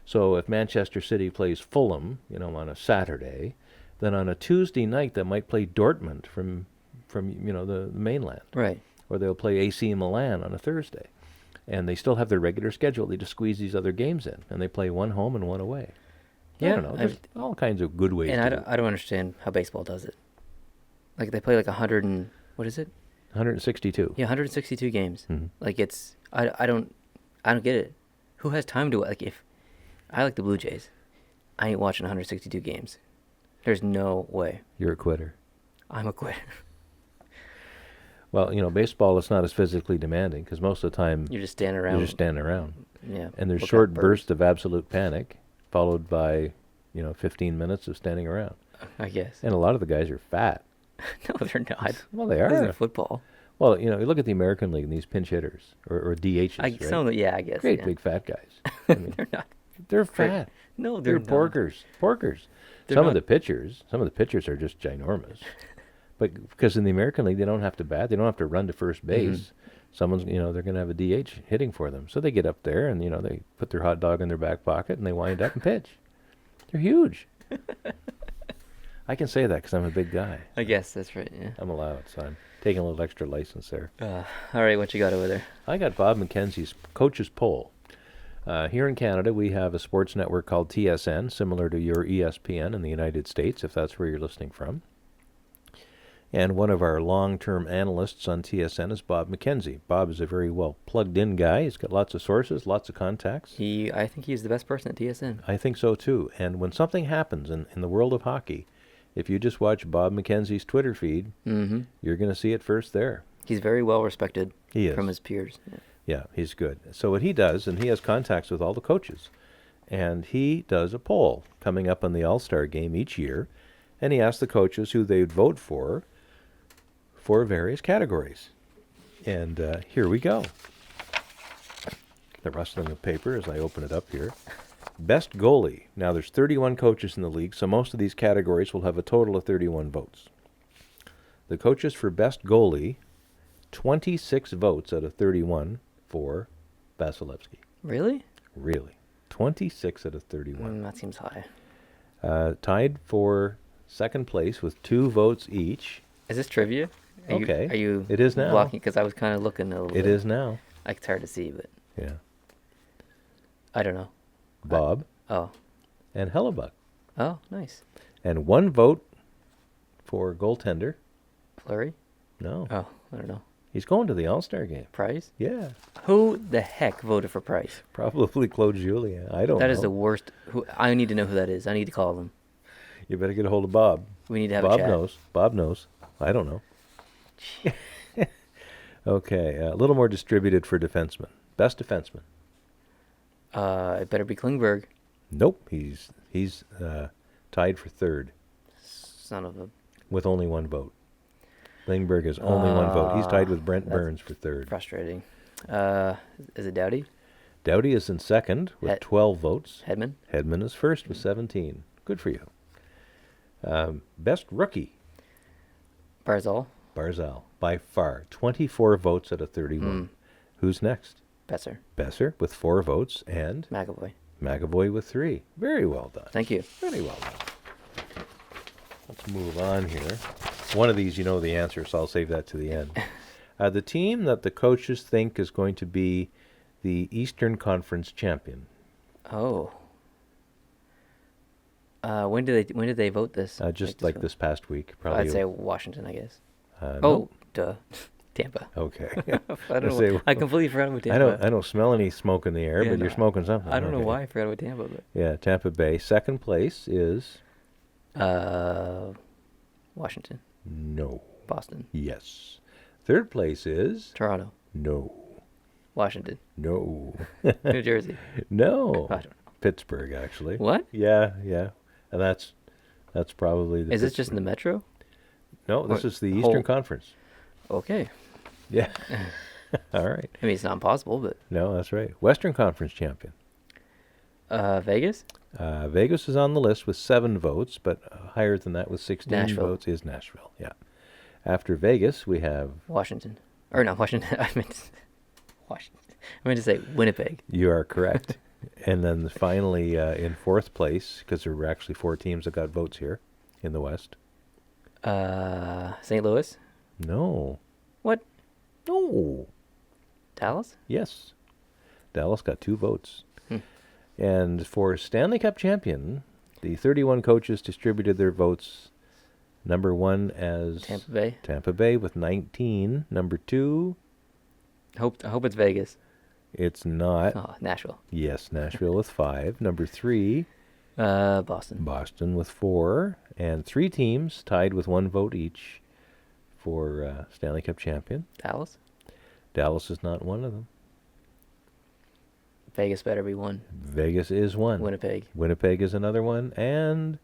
So if Manchester City plays Fulham, on a Saturday, then on a Tuesday night they might play Dortmund from the mainland. Right. Or they'll play AC Milan on a Thursday. And they still have their regular schedule. They just squeeze these other games in, and they play one home and one away. Yeah, I don't know. There's all kinds of good ways And to I do it. don't understand how baseball does it. Like they play like 100 and what is it? 162. Yeah, 162 games. Mhm. Like I don't get it. Who has time to if I like the Blue Jays, I ain't watching 162 games. There's no way. You're a quitter. I'm a quitter. Well, baseball is not as physically demanding because most of the time You're just standing around. you're just standing around. Yeah. And there's look at short birds. bursts of absolute panic followed by, 15 minutes of standing around. I guess. And a lot of the guys are fat. No, they're not. Well, they This are. is football. Well, you look at the American League and these pinch hitters or DHs, right? I guess. Great yeah. big fat guys. I mean, They're not. they're fat. No, They're not. porkers. They're Some not. of the pitchers are just ginormous. But because in the American League they don't have to bat, they don't have to run to first base. Someone's, they're going to have a DH hitting for them. So they get up there and, they put their hot dog in their back pocket and they wind up and pitch. They're huge. I can say that because I'm a big guy. I guess that's right. Yeah. I'm allowed, so I'm taking a little extra license there. All right, what you got over there? I got Bob McKenzie's Coach's Poll. Here in Canada, we have a sports network called TSN, similar to your ESPN in the United States, if that's where you're listening from. And one of our long-term analysts on TSN is Bob McKenzie. Bob is a very well plugged-in guy. He's got lots of sources, lots of contacts. I think he's the best person at TSN. I think so, too. And when something happens in the world of hockey, if you just watch Bob McKenzie's Twitter feed, you're going to see it first there. He's very well respected He is. from his peers. Yeah. Yeah, he's good. So what he does, and he has contacts with all the coaches, and he does a poll coming up on the All-Star game each year, and he asks the coaches who they'd vote for various categories. And here we go. The rustling of paper as I open it up here. Best goalie. Now there's 31 coaches in the league, so most of these categories will have a total of 31 votes. The coaches for best goalie, 26 votes out of 31 for Vasilevsky. Really? Really. 26 out of 31. That seems high. Tied for second place with 2 votes each. Is this trivia? Okay. Are you It is now. blocking? Because I was kind of looking a little bit. It is now. Like, it's hard to see, but Yeah. I don't know. Bob Oh, and Hellebuck. Oh, nice. And 1 vote for goaltender. Fleury? No. Oh, I don't know. He's going to the All-Star game. Price? Yeah. Who the heck voted for Price? Probably Claude Julien. I don't know. That is the worst. I need to know who that is. I need to call them. You better get a hold of Bob. We need to have Bob a chat. knows. Bob knows. I don't know. Okay, a little more distributed for defensemen. Best defenseman. It better be Klingberg. Nope, he's tied for 3rd Son of a with only 1 vote. Klingberg has only 1 vote. He's tied with Brent Burns for 3rd. frustrating. Is it Doughty? Doughty is in 2nd with 12 votes. Hedman? Hedman is 1st with 17. Good for you. Best rookie. Barzal? Barzal, by far, 24 votes out of 31. Who's next? Besser? Besser with 4 votes and McAvoy? McAvoy with 3. Very well done. Thank you. Very well done. Let's move on here. One of these you know the answer, so I'll save that to the end. The team that the coaches think is going to be the Eastern Conference champion. Oh. When did they vote this? Just like this past week, probably. I'd say Washington, I guess. No. Oh, duh. Tampa. Okay. I don't know. I completely forgot about Tampa. I don't smell any smoke in the air, Yeah, but no, you're smoking something. I don't know Okay. why I forgot about Tampa, but Yeah, Tampa Bay. 2nd place is Washington. no. Boston. Yes. 3rd place is Toronto. no. Washington. No. New Jersey. No. I don't know. Pittsburgh, actually. What? Yeah. And that's probably the Is this just in the Metro? No, this or is the whole- Eastern Conference. Okay. Yeah. All right. I mean, it's not impossible, but No, that's right. Western Conference champion. Vegas? Vegas is on the list with 7 votes, but higher than that with 16 Nashville. votes is Nashville. Yeah. After Vegas, we have Washington. Or not Washington. I meant Washington. I meant to say Winnipeg. You are correct. And then finally, in 4th place, because there were actually 4 teams that got votes here in the West. St. Louis? No. What? No. Dallas? Yes. Dallas got 2 votes. Hmm. And for Stanley Cup champion, the 31 coaches distributed their votes. Number 1 as Tampa Bay? with 19. Number 2, I hope it's Vegas. it's not. Oh, Nashville. Yes, Nashville with 5. Number 3, Boston. Boston with 4. And 3 teams tied with 1 vote each for Stanley Cup champion. Dallas? Dallas is not one of them. Vegas better be one. Vegas is one. Winnipeg. Winnipeg is another one. And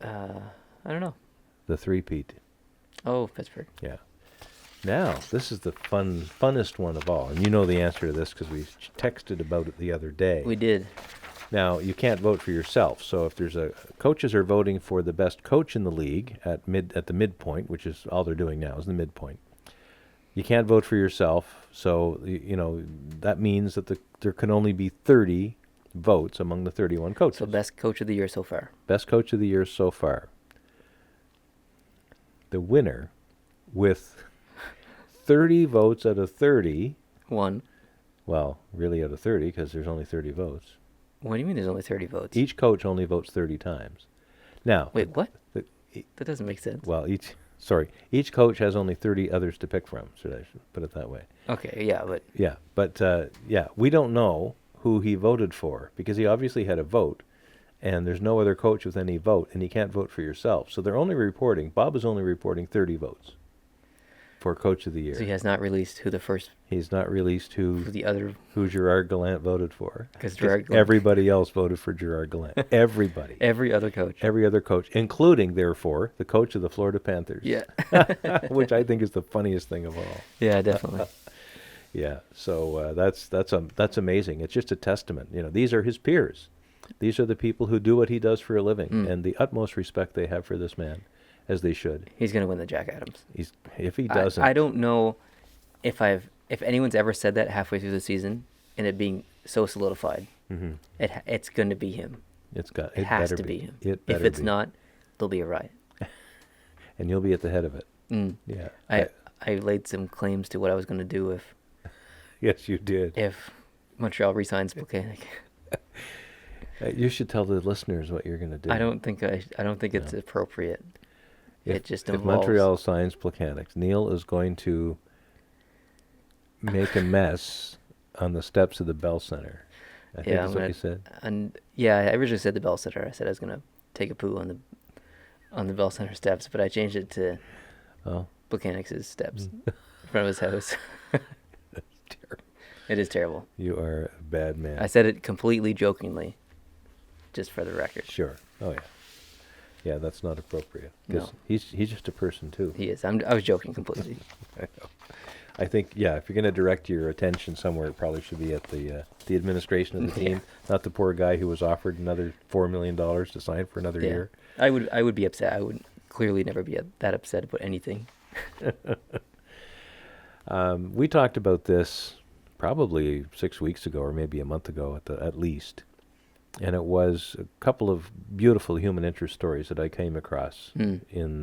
I don't know. the three-peat. Oh, Pittsburgh. Yeah. Now, this is the funnest one of all. And you know the answer to this because we texted about it the other day. We did. Now, you can't vote for yourself. So if there's coaches are voting for the best coach in the league at the midpoint, which is all they're doing now is the midpoint. You can't vote for yourself. So, that means that there can only be 30 votes among the 31 coaches. So best coach of the year so far. Best coach of the year so far. The winner with 30 votes out of 30. One. Well, really out of 30 because there's only 30 votes. What do you mean there's only 30 votes? Each coach only votes 30 times. Now, Wait, what? the- That doesn't make sense. well, each coach has only 30 others to pick from. Should I put it that way? Okay, yeah, but Yeah, but we don't know who he voted for because he obviously had a vote, and there's no other coach with any vote, and you can't vote for yourself. So Bob is only reporting 30 votes for Coach of the Year. so he has not released who the first, He's not released who the other, who Gerard Gallant voted for. 'Cause Gerard Gallant- Everybody else voted for Gerard Gallant. Everybody. every other coach. Every other coach, including, therefore, the coach of the Florida Panthers. Yeah. Which I think is the funniest thing of all. Yeah, definitely. Yeah, so that's amazing. It's just a testament. These are his peers. These are the people who do what he does for a living, and the utmost respect they have for this man, as they should. He's going to win the Jack Adams. If he doesn't, I don't know if anyone's ever said that halfway through the season and it being so solidified. Mhm. It's going to be him. it It has better to be him. It If better it's be. not, there'll be a riot. And you'll be at the head of it. Mm. Yeah. I laid some claims to what I was going to do Yes, you did. if Montreal re-signs Volcanic. You should tell the listeners what you're going to do. I don't think it's No. appropriate. If It just if involves. Montreal signs Plecanix, Neil is going to make a mess on the steps of the Bell Center. I think Yeah, I'm that's what gonna. you said. And yeah, I originally said the Bell Center. I said I was gonna take a poo on the Bell Center steps, but I changed it to Oh, Plecanix's steps Mm. in front of his house. terrible. It is terrible. You are a bad man. I said it completely jokingly, just for the record. Sure. Oh yeah. Yeah, that's not appropriate. 'Cause No. he's just a person too. He is. I was joking completely. I know. I think if you're going to direct your attention somewhere, it probably should be at the administration of the team, Yeah. not the poor guy who was offered another $4 million to sign for another Yeah. year. I would be upset. I would clearly never be that upset about anything. We talked about this probably 6 weeks ago, or maybe a month ago at least, and it was a couple of beautiful human interest stories that I came across Mm. in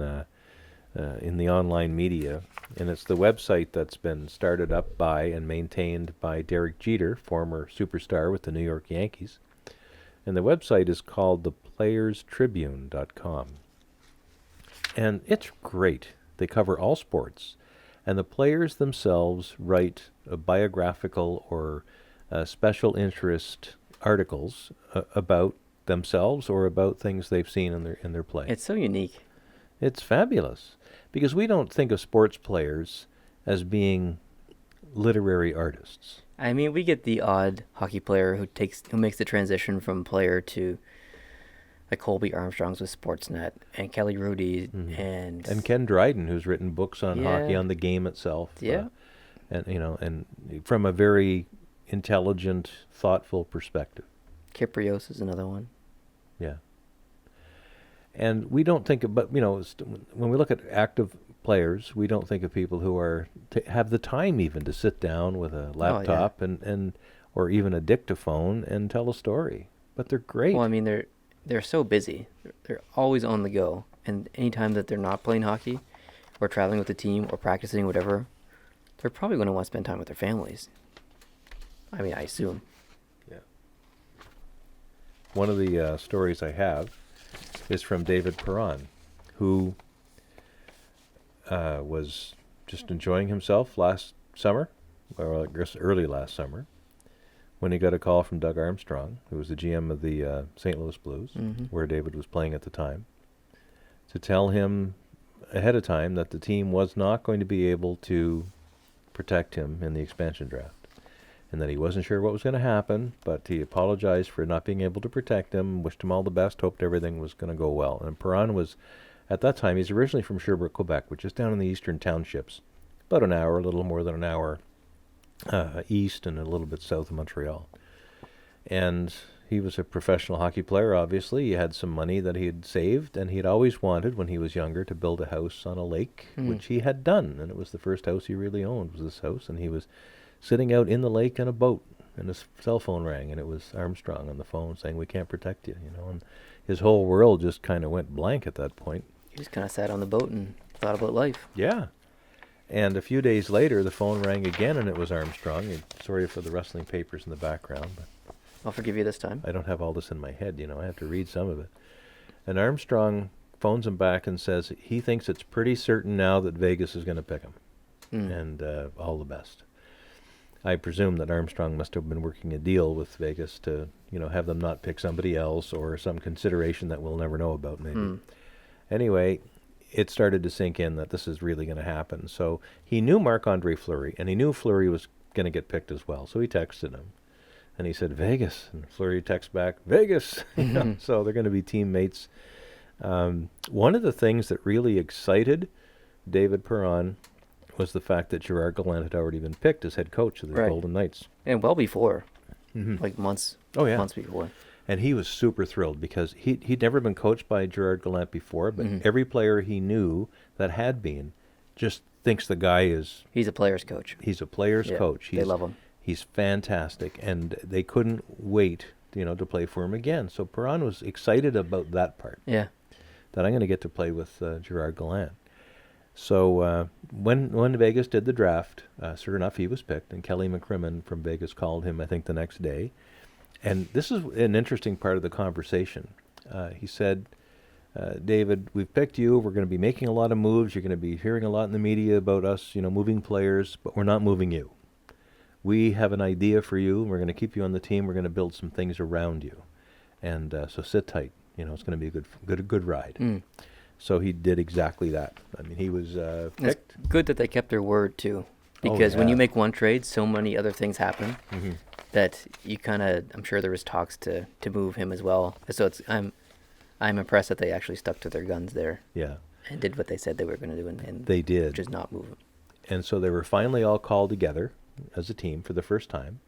the online media, and it's the website that's been started up by and maintained by Derek Jeter, former superstar with the New York Yankees, and the website is called theplayerstribune.com, and it's great. They cover all sports, and the players themselves write a biographical or special interest articles about themselves or about things they've seen in their play. It's so unique. It's fabulous because we don't think of sports players as being literary artists. I mean, we get the odd hockey player who makes the transition from player to, like Colby Armstrong's with Sportsnet and Kelly Rudy Mhm. and Ken Dryden, who's written books on hockey, Yeah. on the game itself. Yeah. And from a very intelligent, thoughtful perspective. Kiprios is another one. Yeah. And we don't think about, when we look at active players, we don't think of people who have the time even to sit down with a laptop and or even a dictaphone and tell a story. But they're great. Well, I mean, they're so busy. They're always on the go, and anytime that they're not playing hockey, or traveling with the team, or practicing, whatever, they're probably going to want to spend time with their families. I mean, I assume. Yeah. One of the stories I have is from David Perron, who was just enjoying himself last summer, or I guess early last summer, when he got a call from Doug Armstrong, who was the GM of the St. Louis Blues, Mhm. where David was playing at the time, to tell him ahead of time that the team was not going to be able to protect him in the expansion draft, and that he wasn't sure what was going to happen, but he apologized for not being able to protect him, wished him all the best, hoped everything was going to go well. And Perron was, at that time, he's originally from Sherbrooke, Quebec, which is down in the eastern townships, about an hour, a little more than an hour east and a little bit south of Montreal. And he was a professional hockey player, obviously. He had some money that he had saved, and he had always wanted, when he was younger, to build a house on a lake, which he had done. And it was the first house he really owned, was this house. And he was sitting out in the lake in a boat, and his cell phone rang, and it was Armstrong on the phone saying, "We can't protect you," and his whole world just kind of went blank at that point. He just kind of sat on the boat and thought about life. Yeah. And a few days later, the phone rang again, and it was Armstrong. And sorry for the rustling papers in the background, but I'll forgive you this time. I don't have all this in my head, I have to read some of it. And Armstrong phones him back and says he thinks it's pretty certain now that Vegas is going to pick him, and all the best. I presume that Armstrong must have been working a deal with Vegas to, have them not pick somebody else, or some consideration that we'll never know about, maybe. Anyway, it started to sink in that this is really going to happen. So he knew Marc-Andre Fleury, and he knew Fleury was going to get picked as well. So he texted him, and he said, "Vegas." And Fleury texts back, "Vegas." So they're going to be teammates. One of the things that really excited David Perron was the fact that Gerard Gallant had already been picked as head coach of the Right. Golden Knights. And well before, Mhm. like months. Oh, yeah. Months before. And he was super thrilled because he'd never been coached by Gerard Gallant before, but every player he knew that had been just thinks the guy is... He's a player's coach. He's a player's Yeah, coach. they love him. He's fantastic, and they couldn't wait, to play for him again. So Perron was excited about that part, Yeah. that I'm going to get to play with Gerard Gallant. So when Vegas did the draft, sure enough, he was picked, and Kelly McCrimmon from Vegas called him, I think, the next day, And this is an interesting part of the conversation. He said, David, we've picked you. We're going to be making a lot of moves. You're going to be hearing a lot in the media about us, moving players, but we're not moving you. We have an idea for you. We're going to keep you on the team. We're going to build some things around you. And so sit tight. It's going to be a good ride. Mm. So he did exactly that. I mean, he was picked. It's good that they kept their word, too. Because when you make one trade, so many other things happen that you kind of, I'm sure there was talks to move him as well. So I'm impressed that they actually stuck to their guns there. Yeah. And did what they said they were going to do. And they did. Which is not move him. And so they were finally all called together as a team for the first time.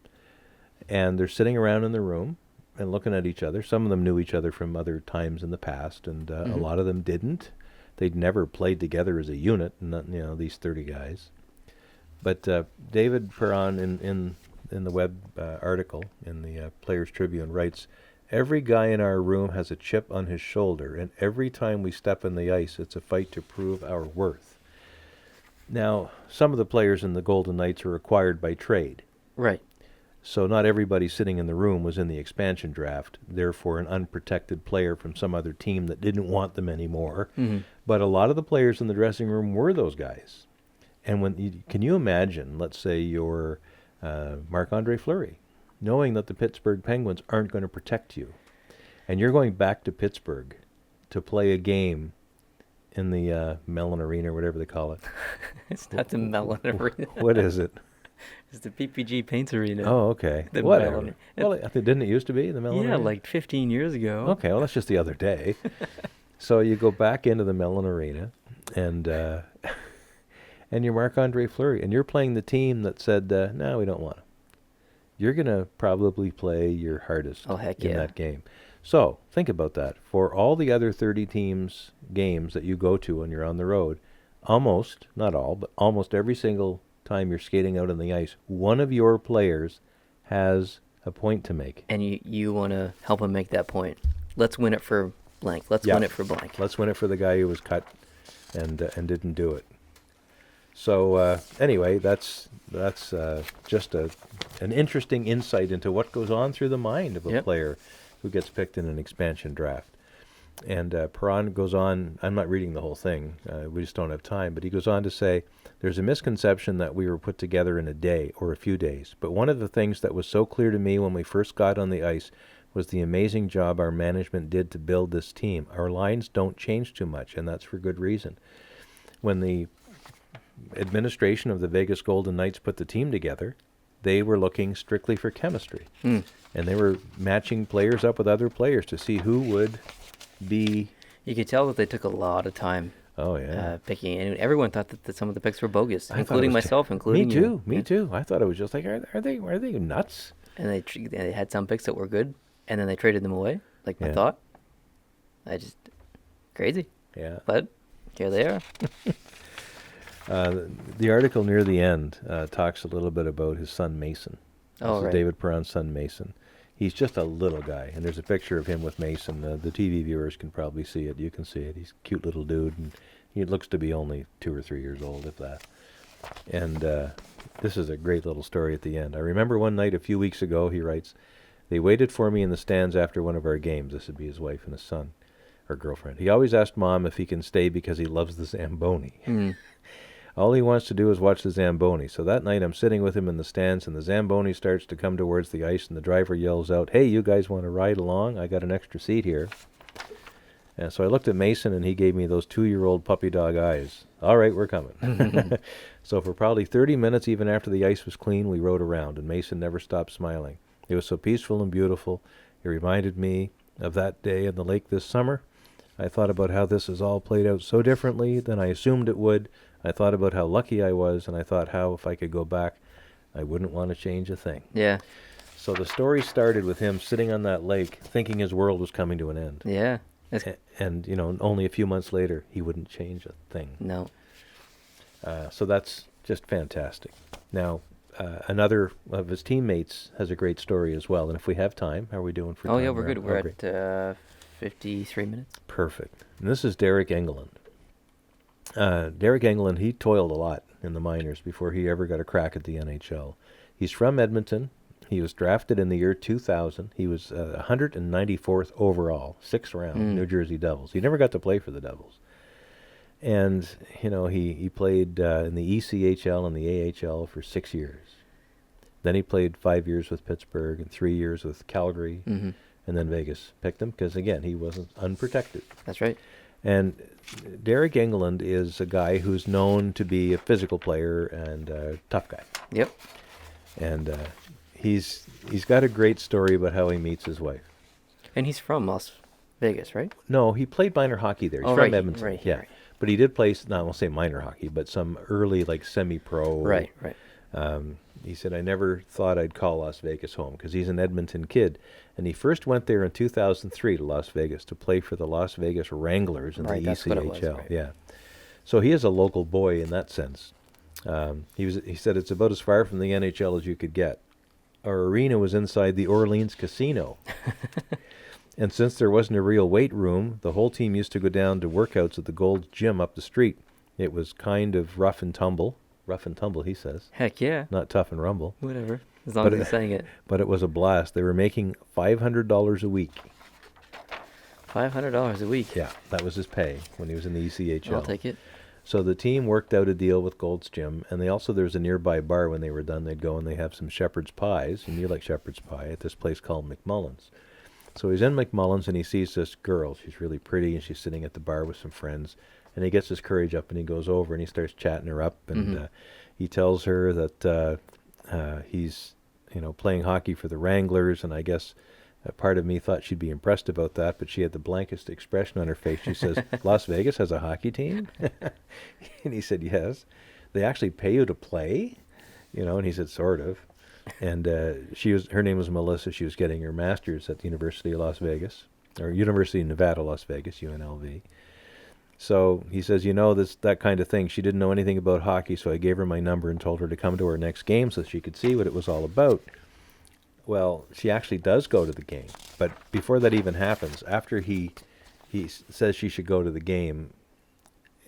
And they're sitting around in the room and looking at each other. Some of them knew each other from other times in the past, and a lot of them didn't. They'd never played together as a unit, these 30 guys. But David Perron in the web article in the Players Tribune writes, "Every guy in our room has a chip on his shoulder, and every time we step on the ice, it's a fight to prove our worth." Now, some of the players in the Golden Knights are acquired by trade. Right. So not everybody sitting in the room was in the expansion draft, therefore an unprotected player from some other team that didn't want them anymore. But a lot of the players in the dressing room were those guys. And can you imagine, let's say you're Marc-Andre Fleury, knowing that the Pittsburgh Penguins aren't going to protect you, and you're going back to Pittsburgh to play a game in the Mellon Arena, or whatever they call it. It's not the Mellon Arena. What is it? It's the PPG Paints Arena. Oh, okay. The Whatever. Mellon. Well, didn't it used to be the Mellon Yeah, Arena? like 15 years ago. Okay, well, that's just the other day. So you go back into the Mellon Arena, and and you're Marc-Andre Fleury, and you're playing the team that said, no, we don't want him. You're going to probably play your hardest in that game. So think about that. For all the other 30 teams' games that you go to when you're on the road, almost, not all, but almost every single time you're skating out on the ice, one of your players has a point to make. And you want to help him make that point. Let's win it for blank. Let's win it for blank. Let's win it for the guy who was cut and didn't do it. So anyway, that's just an interesting insight into what goes on through the mind of a player who gets picked in an expansion draft. And Perron goes on, I'm not reading the whole thing, we just don't have time, but he goes on to say, there's a misconception that we were put together in a day or a few days, but one of the things that was so clear to me when we first got on the ice was the amazing job our management did to build this team. Our lines don't change too much, and that's for good reason. When the administration of the Vegas Golden Knights put the team together, they were looking strictly for chemistry. And they were matching players up with other players to see who would be... You could tell that they took a lot of time picking, and everyone thought that some of the picks were bogus, including myself, including you. Me too. I thought it was just like, are they nuts? And they had some picks that were good, and then they traded them away, like my thought. Crazy. Yeah. But here they are. The article near the end talks a little bit about his son Mason. This is David Perron's son Mason. He's just a little guy, and there's a picture of him with Mason. The TV viewers can probably see it. You can see it. He's a cute little dude, and he looks to be only 2 or 3 years old, if that. And this is a great little story at the end. I remember one night a few weeks ago, he writes, they waited for me in the stands after one of our games. This would be his wife and his son, or girlfriend. He always asked Mom if he can stay because he loves the Zamboni. All he wants to do is watch the Zamboni. So that night I'm sitting with him in the stands, and the Zamboni starts to come towards the ice, and the driver yells out, hey, you guys want to ride along? I got an extra seat here. And so I looked at Mason, and he gave me those 2-year-old puppy dog eyes. All right, we're coming. So for probably 30 minutes, even after the ice was clean, we rode around, and Mason never stopped smiling. It was so peaceful and beautiful. It reminded me of that day in the lake this summer. I thought about how this has all played out so differently than I assumed it would. I thought about how lucky I was, and I thought how, if I could go back, I wouldn't want to change a thing. Yeah. So the story started with him sitting on that lake, thinking his world was coming to an end. Yeah. And only a few months later, he wouldn't change a thing. No. So that's just fantastic. Now, another of his teammates has a great story as well. And if we have time, how are we doing for time? Oh, yeah, we're good. We're at 53 minutes. Perfect. And this is Derek Engeland. Derek Engeland, he toiled a lot in the minors before he ever got a crack at the NHL. He's from Edmonton. He was drafted in the year 2000. He was 194th overall, 6th round, New Jersey Devils. He never got to play for the Devils. And, he played in the ECHL and the AHL for 6 years. Then he played 5 years with Pittsburgh and 3 years with Calgary. Mm-hmm. And then Vegas picked him because, again, he wasn't unprotected. That's right. And Derek England is a guy who's known to be a physical player and a tough guy. Yep. And he's got a great story about how he meets his wife. And he's from Las Vegas, right? No, he played minor hockey there. He's Oh, from right, Edmonton. right, yeah. right. But he did play, I won't say minor hockey, but some early, like, semi-pro. Right. He said, I never thought I'd call Las Vegas home because he's an Edmonton kid. And he first went there in 2003 to Las Vegas to play for the Las Vegas Wranglers in Right, the that's ECHL. what it was, right. Yeah. So he is a local boy in that sense. He said it's about as far from the NHL as you could get. Our arena was inside the Orleans Casino. And since there wasn't a real weight room, the whole team used to go down to workouts at the Gold's Gym up the street. It was kind of rough and tumble. Rough and tumble, he says. Heck yeah. Not tough and rumble. Whatever. As long as he's saying it. But it was a blast. They were making $500 a week. $500 a week. Yeah, that was his pay when he was in the ECHL. I'll take it. So the team worked out a deal with Gold's Gym, and there's a nearby bar. When they were done, they'd go and they have some shepherd's pies, and you like shepherd's pie, at this place called McMullen's. So he's in McMullen's, and he sees this girl. She's really pretty, and she's sitting at the bar with some friends. And he gets his courage up, and he goes over, and he starts chatting her up, and he tells her that he's, playing hockey for the Wranglers, and I guess part of me thought she'd be impressed about that, but she had the blankest expression on her face. She says, Las Vegas has a hockey team? And he said, yes. They actually pay you to play? And he said, sort of. And her name was Melissa. She was getting her master's at the University of Las Vegas, or University of Nevada, Las Vegas, UNLV. So he says, that kind of thing. She didn't know anything about hockey, so I gave her my number and told her to come to our next game so she could see what it was all about. Well, she actually does go to the game. But before that even happens, after he says she should go to the game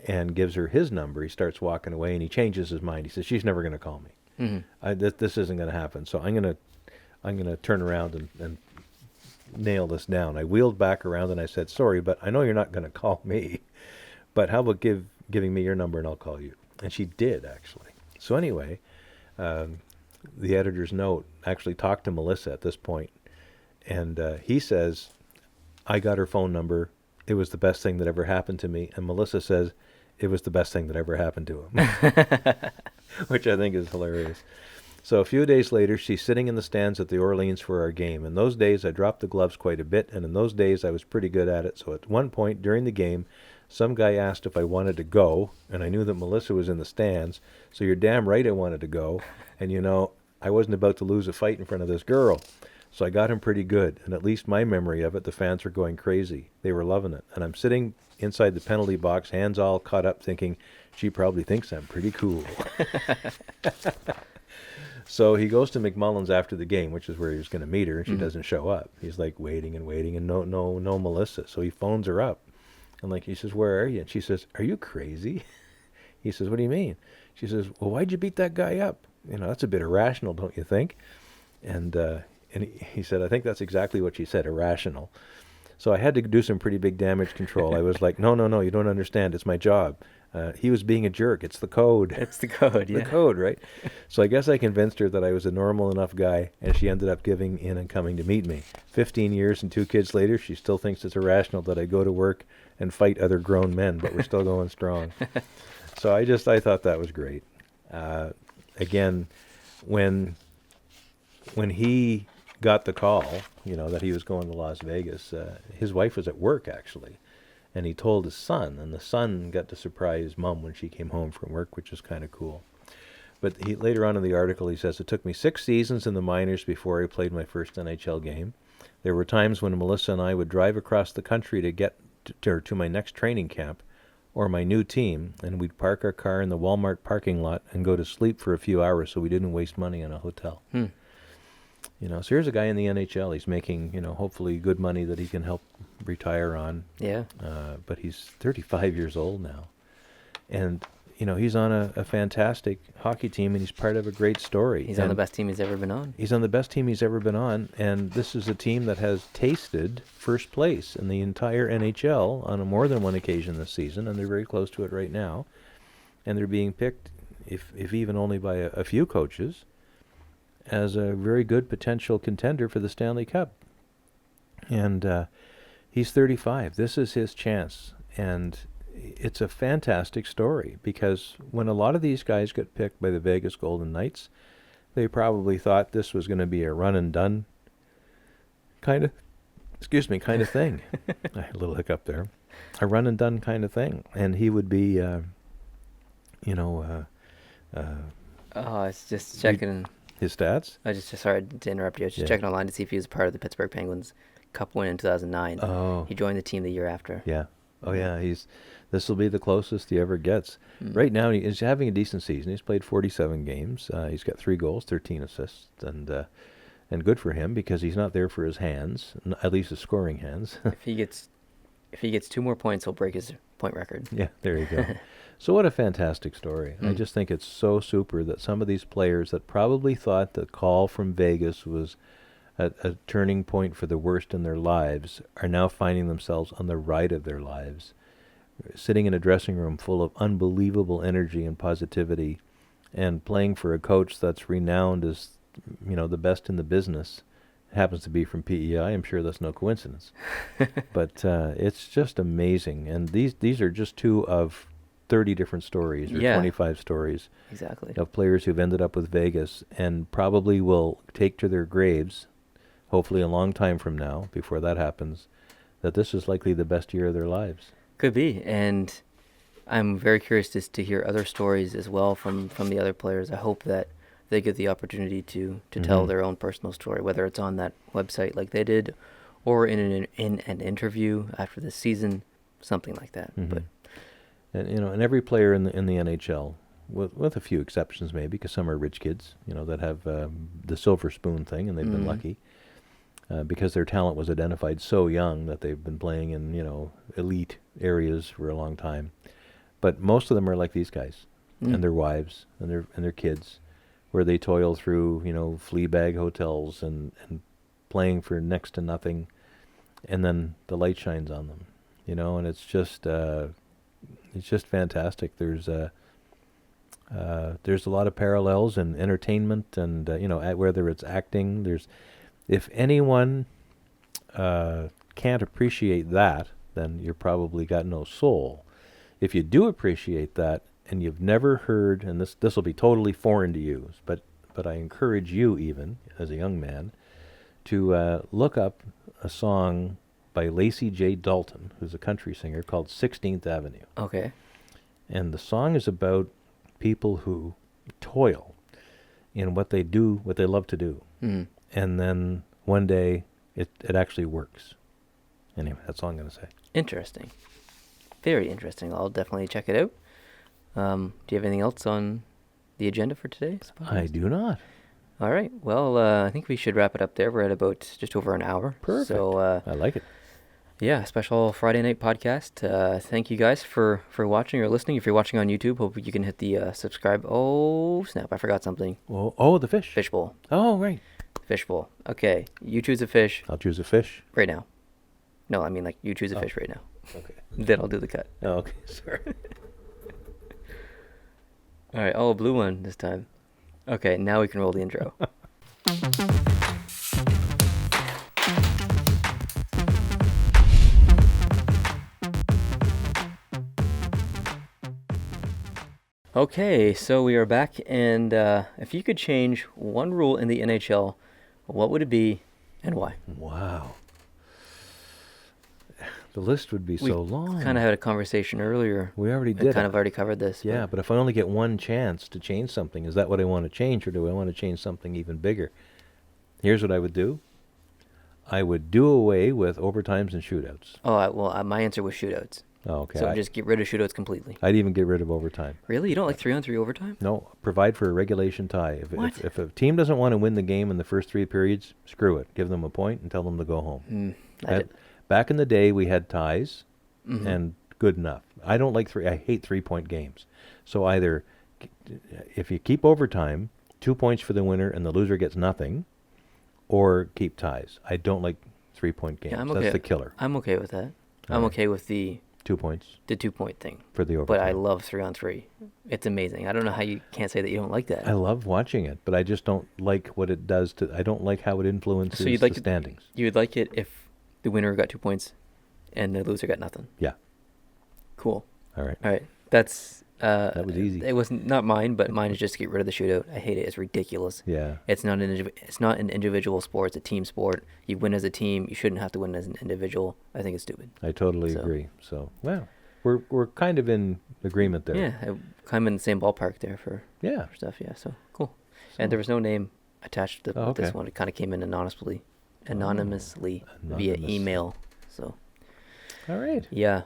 and gives her his number, he starts walking away, and he changes his mind. He says, she's never going to call me. Mm-hmm. This isn't going to happen. So I'm going to turn around and nail this down. I wheeled back around, and I said, sorry, but I know you're not going to call me. But how about giving me your number and I'll call you? And she did, actually. So anyway, the editor's note actually talked to Melissa at this point. And he says, I got her phone number. It was the best thing that ever happened to me. And Melissa says, it was the best thing that ever happened to him. Which I think is hilarious. So a few days later, she's sitting in the stands at the Orleans for our game. In those days, I dropped the gloves quite a bit. And in those days, I was pretty good at it. So at one point during the game, some guy asked if I wanted to go, and I knew that Melissa was in the stands, so you're damn right I wanted to go. And, I wasn't about to lose a fight in front of this girl. So I got him pretty good, and at least my memory of it, the fans were going crazy. They were loving it. And I'm sitting inside the penalty box, hands all caught up, thinking, she probably thinks I'm pretty cool. So he goes to McMullen's after the game, which is where he was going to meet her, and she doesn't show up. He's like waiting, and no Melissa. So he phones her up. And he says, where are you? And she says, are you crazy? He says, what do you mean? She says, well, why'd you beat that guy up? That's a bit irrational, don't you think? And he said, I think that's exactly what she said, irrational. So I had to do some pretty big damage control. I was like, no, you don't understand. It's my job. He was being a jerk. It's the code. It's the code, yeah. The code, right? So I guess I convinced her that I was a normal enough guy, and she ended up giving in and coming to meet me. 15 years and 2 kids later, she still thinks it's irrational that I go to work and fight other grown men, but we're still going strong. So I thought that was great. Again, when he got the call, that he was going to Las Vegas, his wife was at work, actually. And he told his son, and the son got to surprise Mom when she came home from work, which is kind of cool. But later on in the article, he says, it took me 6 seasons in the minors before I played my first NHL game. There were times when Melissa and I would drive across the country to get to my next training camp or my new team, and we'd park our car in the Walmart parking lot and go to sleep for a few hours so we didn't waste money on a hotel. So here's a guy in the NHL. He's making, hopefully good money that he can help retire on. Yeah. But he's 35 years old now. And, he's on a fantastic hockey team, and he's part of a great story. He's on the best team he's ever been on. He's on the best team he's ever been on, and this is a team that has tasted first place in the entire NHL on more than one occasion this season, and they're very close to it right now. And they're being picked, if even only by a few coaches, as a very good potential contender for the Stanley Cup. And he's 35. This is his chance, and it's a fantastic story, because when a lot of these guys got picked by the Vegas Golden Knights, they probably thought this was going to be a run and done kind of thing. I had a little hiccup there. A run and done kind of thing. And he would be, I was just checking his stats. I just sorry to interrupt you. I was just checking online to see if he was part of the Pittsburgh Penguins Cup win in 2009. Oh. He joined the team the year after. Yeah. Oh, yeah. This will be the closest he ever gets. Right now, he's having a decent season. He's played 47 games. He's got 3 goals, 13 assists, and good for him, because he's not there for his hands, at least his scoring hands. If he gets 2 more points, he'll break his point record. Yeah, there you go. So what a fantastic story. I just think it's so super that some of these players that probably thought the call from Vegas was a turning point for the worst in their lives are now finding themselves on the right of their lives, sitting in a dressing room full of unbelievable energy and positivity, and playing for a coach that's renowned as, the best in the business. It happens to be from PEI. I'm sure that's no coincidence. But it's just amazing. And these are just 2 of 30 different stories, or 25 stories. Exactly. Of players who've ended up with Vegas and probably will take to their graves, hopefully a long time from now, before that happens, that this is likely the best year of their lives. Could be, and I'm very curious to hear other stories as well from the other players. I hope that they get the opportunity to tell their own personal story, whether it's on that website like they did, or in an interview after the season, something like that. But and every player in the NHL, with a few exceptions maybe, because some are rich kids, that have the silver spoon thing, and they've been lucky. Because their talent was identified so young that they've been playing in, elite areas for a long time. But most of them are like these guys, and their wives, and their kids, where they toil through, flea bag hotels and playing for next to nothing, and then the light shines on them, and it's just fantastic. There's a lot of parallels in entertainment, and whether it's acting, if anyone can't appreciate that, then you're probably got no soul. If you do appreciate that, and you've never heard, and this will be totally foreign to you, but I encourage you, even as a young man, to look up a song by Lacey J. Dalton, who's a country singer, called 16th Avenue. Okay. And the song is about people who toil in what they do, what they love to do. And then one day it actually works. Anyway, that's all I'm going to say. Interesting. Very interesting. I'll definitely check it out. Do you have anything else on the agenda for today? I do not. All right. Well, I think we should wrap it up there. We're at about just over an hour. Perfect. So, I like it. Yeah, special Friday night podcast. Thank you guys for watching or listening. If you're watching on YouTube, hope you can hit the subscribe. Oh, snap. I forgot something. Oh, the fish. Fishbowl. Oh, right. Fishbowl. Okay. You choose a fish. I'll choose a fish. Right now. No, I mean like you choose a fish right now. Okay. Then I'll do the cut. Oh, okay. Sorry. All right. Oh, a blue one this time. Okay. Now we can roll the intro. Okay, so we are back, and if you could change one rule in the NHL, what would it be, and why? Wow. The list would be so long. We kind of had a conversation earlier. We already did. Kind of already covered this. Yeah, but if I only get one chance to change something, is that what I want to change, or do I want to change something even bigger? Here's what I would do. I would do away with overtimes and shootouts. Oh, well, my answer was shootouts. Oh, okay. So just get rid of shootouts completely. I'd even get rid of overtime. Really? You don't like 3-on-3 overtime? No. Provide for a regulation tie. What? If a team doesn't want to win the game in the first 3 periods, screw it. Give them a point and tell them to go home. I did. Back in the day, we had ties, and good enough. I don't like I hate 3-point games. So either if you keep overtime, 2 points for the winner and the loser gets nothing, or keep ties. I don't like 3-point games. Yeah, I'm okay. That's the killer. I'm okay with that. I'm okay with the 2 points. The 2-point thing. For the overtime. But I love 3-on-3. It's amazing. I don't know how you can't say that you don't like that. I love watching it, but I just don't like what it does to. I don't like how it influences the standings. You would like it if the winner got 2 points and the loser got nothing. Yeah. Cool. All right. That's that was easy. It was not mine, but mine is just to get rid of the shootout. I hate it. It's ridiculous. Yeah. It's not an individual sport. It's a team sport. You win as a team. You shouldn't have to win as an individual. I think it's stupid. I totally agree. So, well, we're kind of in agreement there. Yeah, I'm in the same ballpark there for stuff. Yeah, so cool. And there was no name attached to this one. It kind of came in anonymously via email. So. All right. Yeah.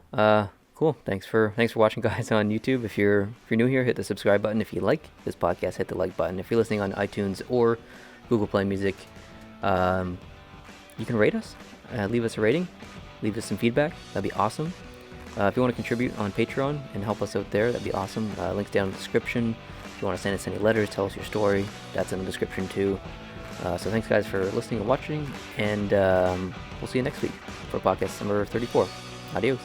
Cool. Thanks for watching, guys, on YouTube. If you're new here, hit the subscribe button. If you like this podcast, hit the like button. If you're listening on iTunes or Google Play Music, you can rate us, leave us a rating, leave us some feedback. That'd be awesome. If you want to contribute on Patreon and help us out there, that'd be awesome. Links down in the description. If you want to send us any letters, tell us your story, that's in the description too. So thanks, guys, for listening and watching, and we'll see you next week for podcast number 34. Adios.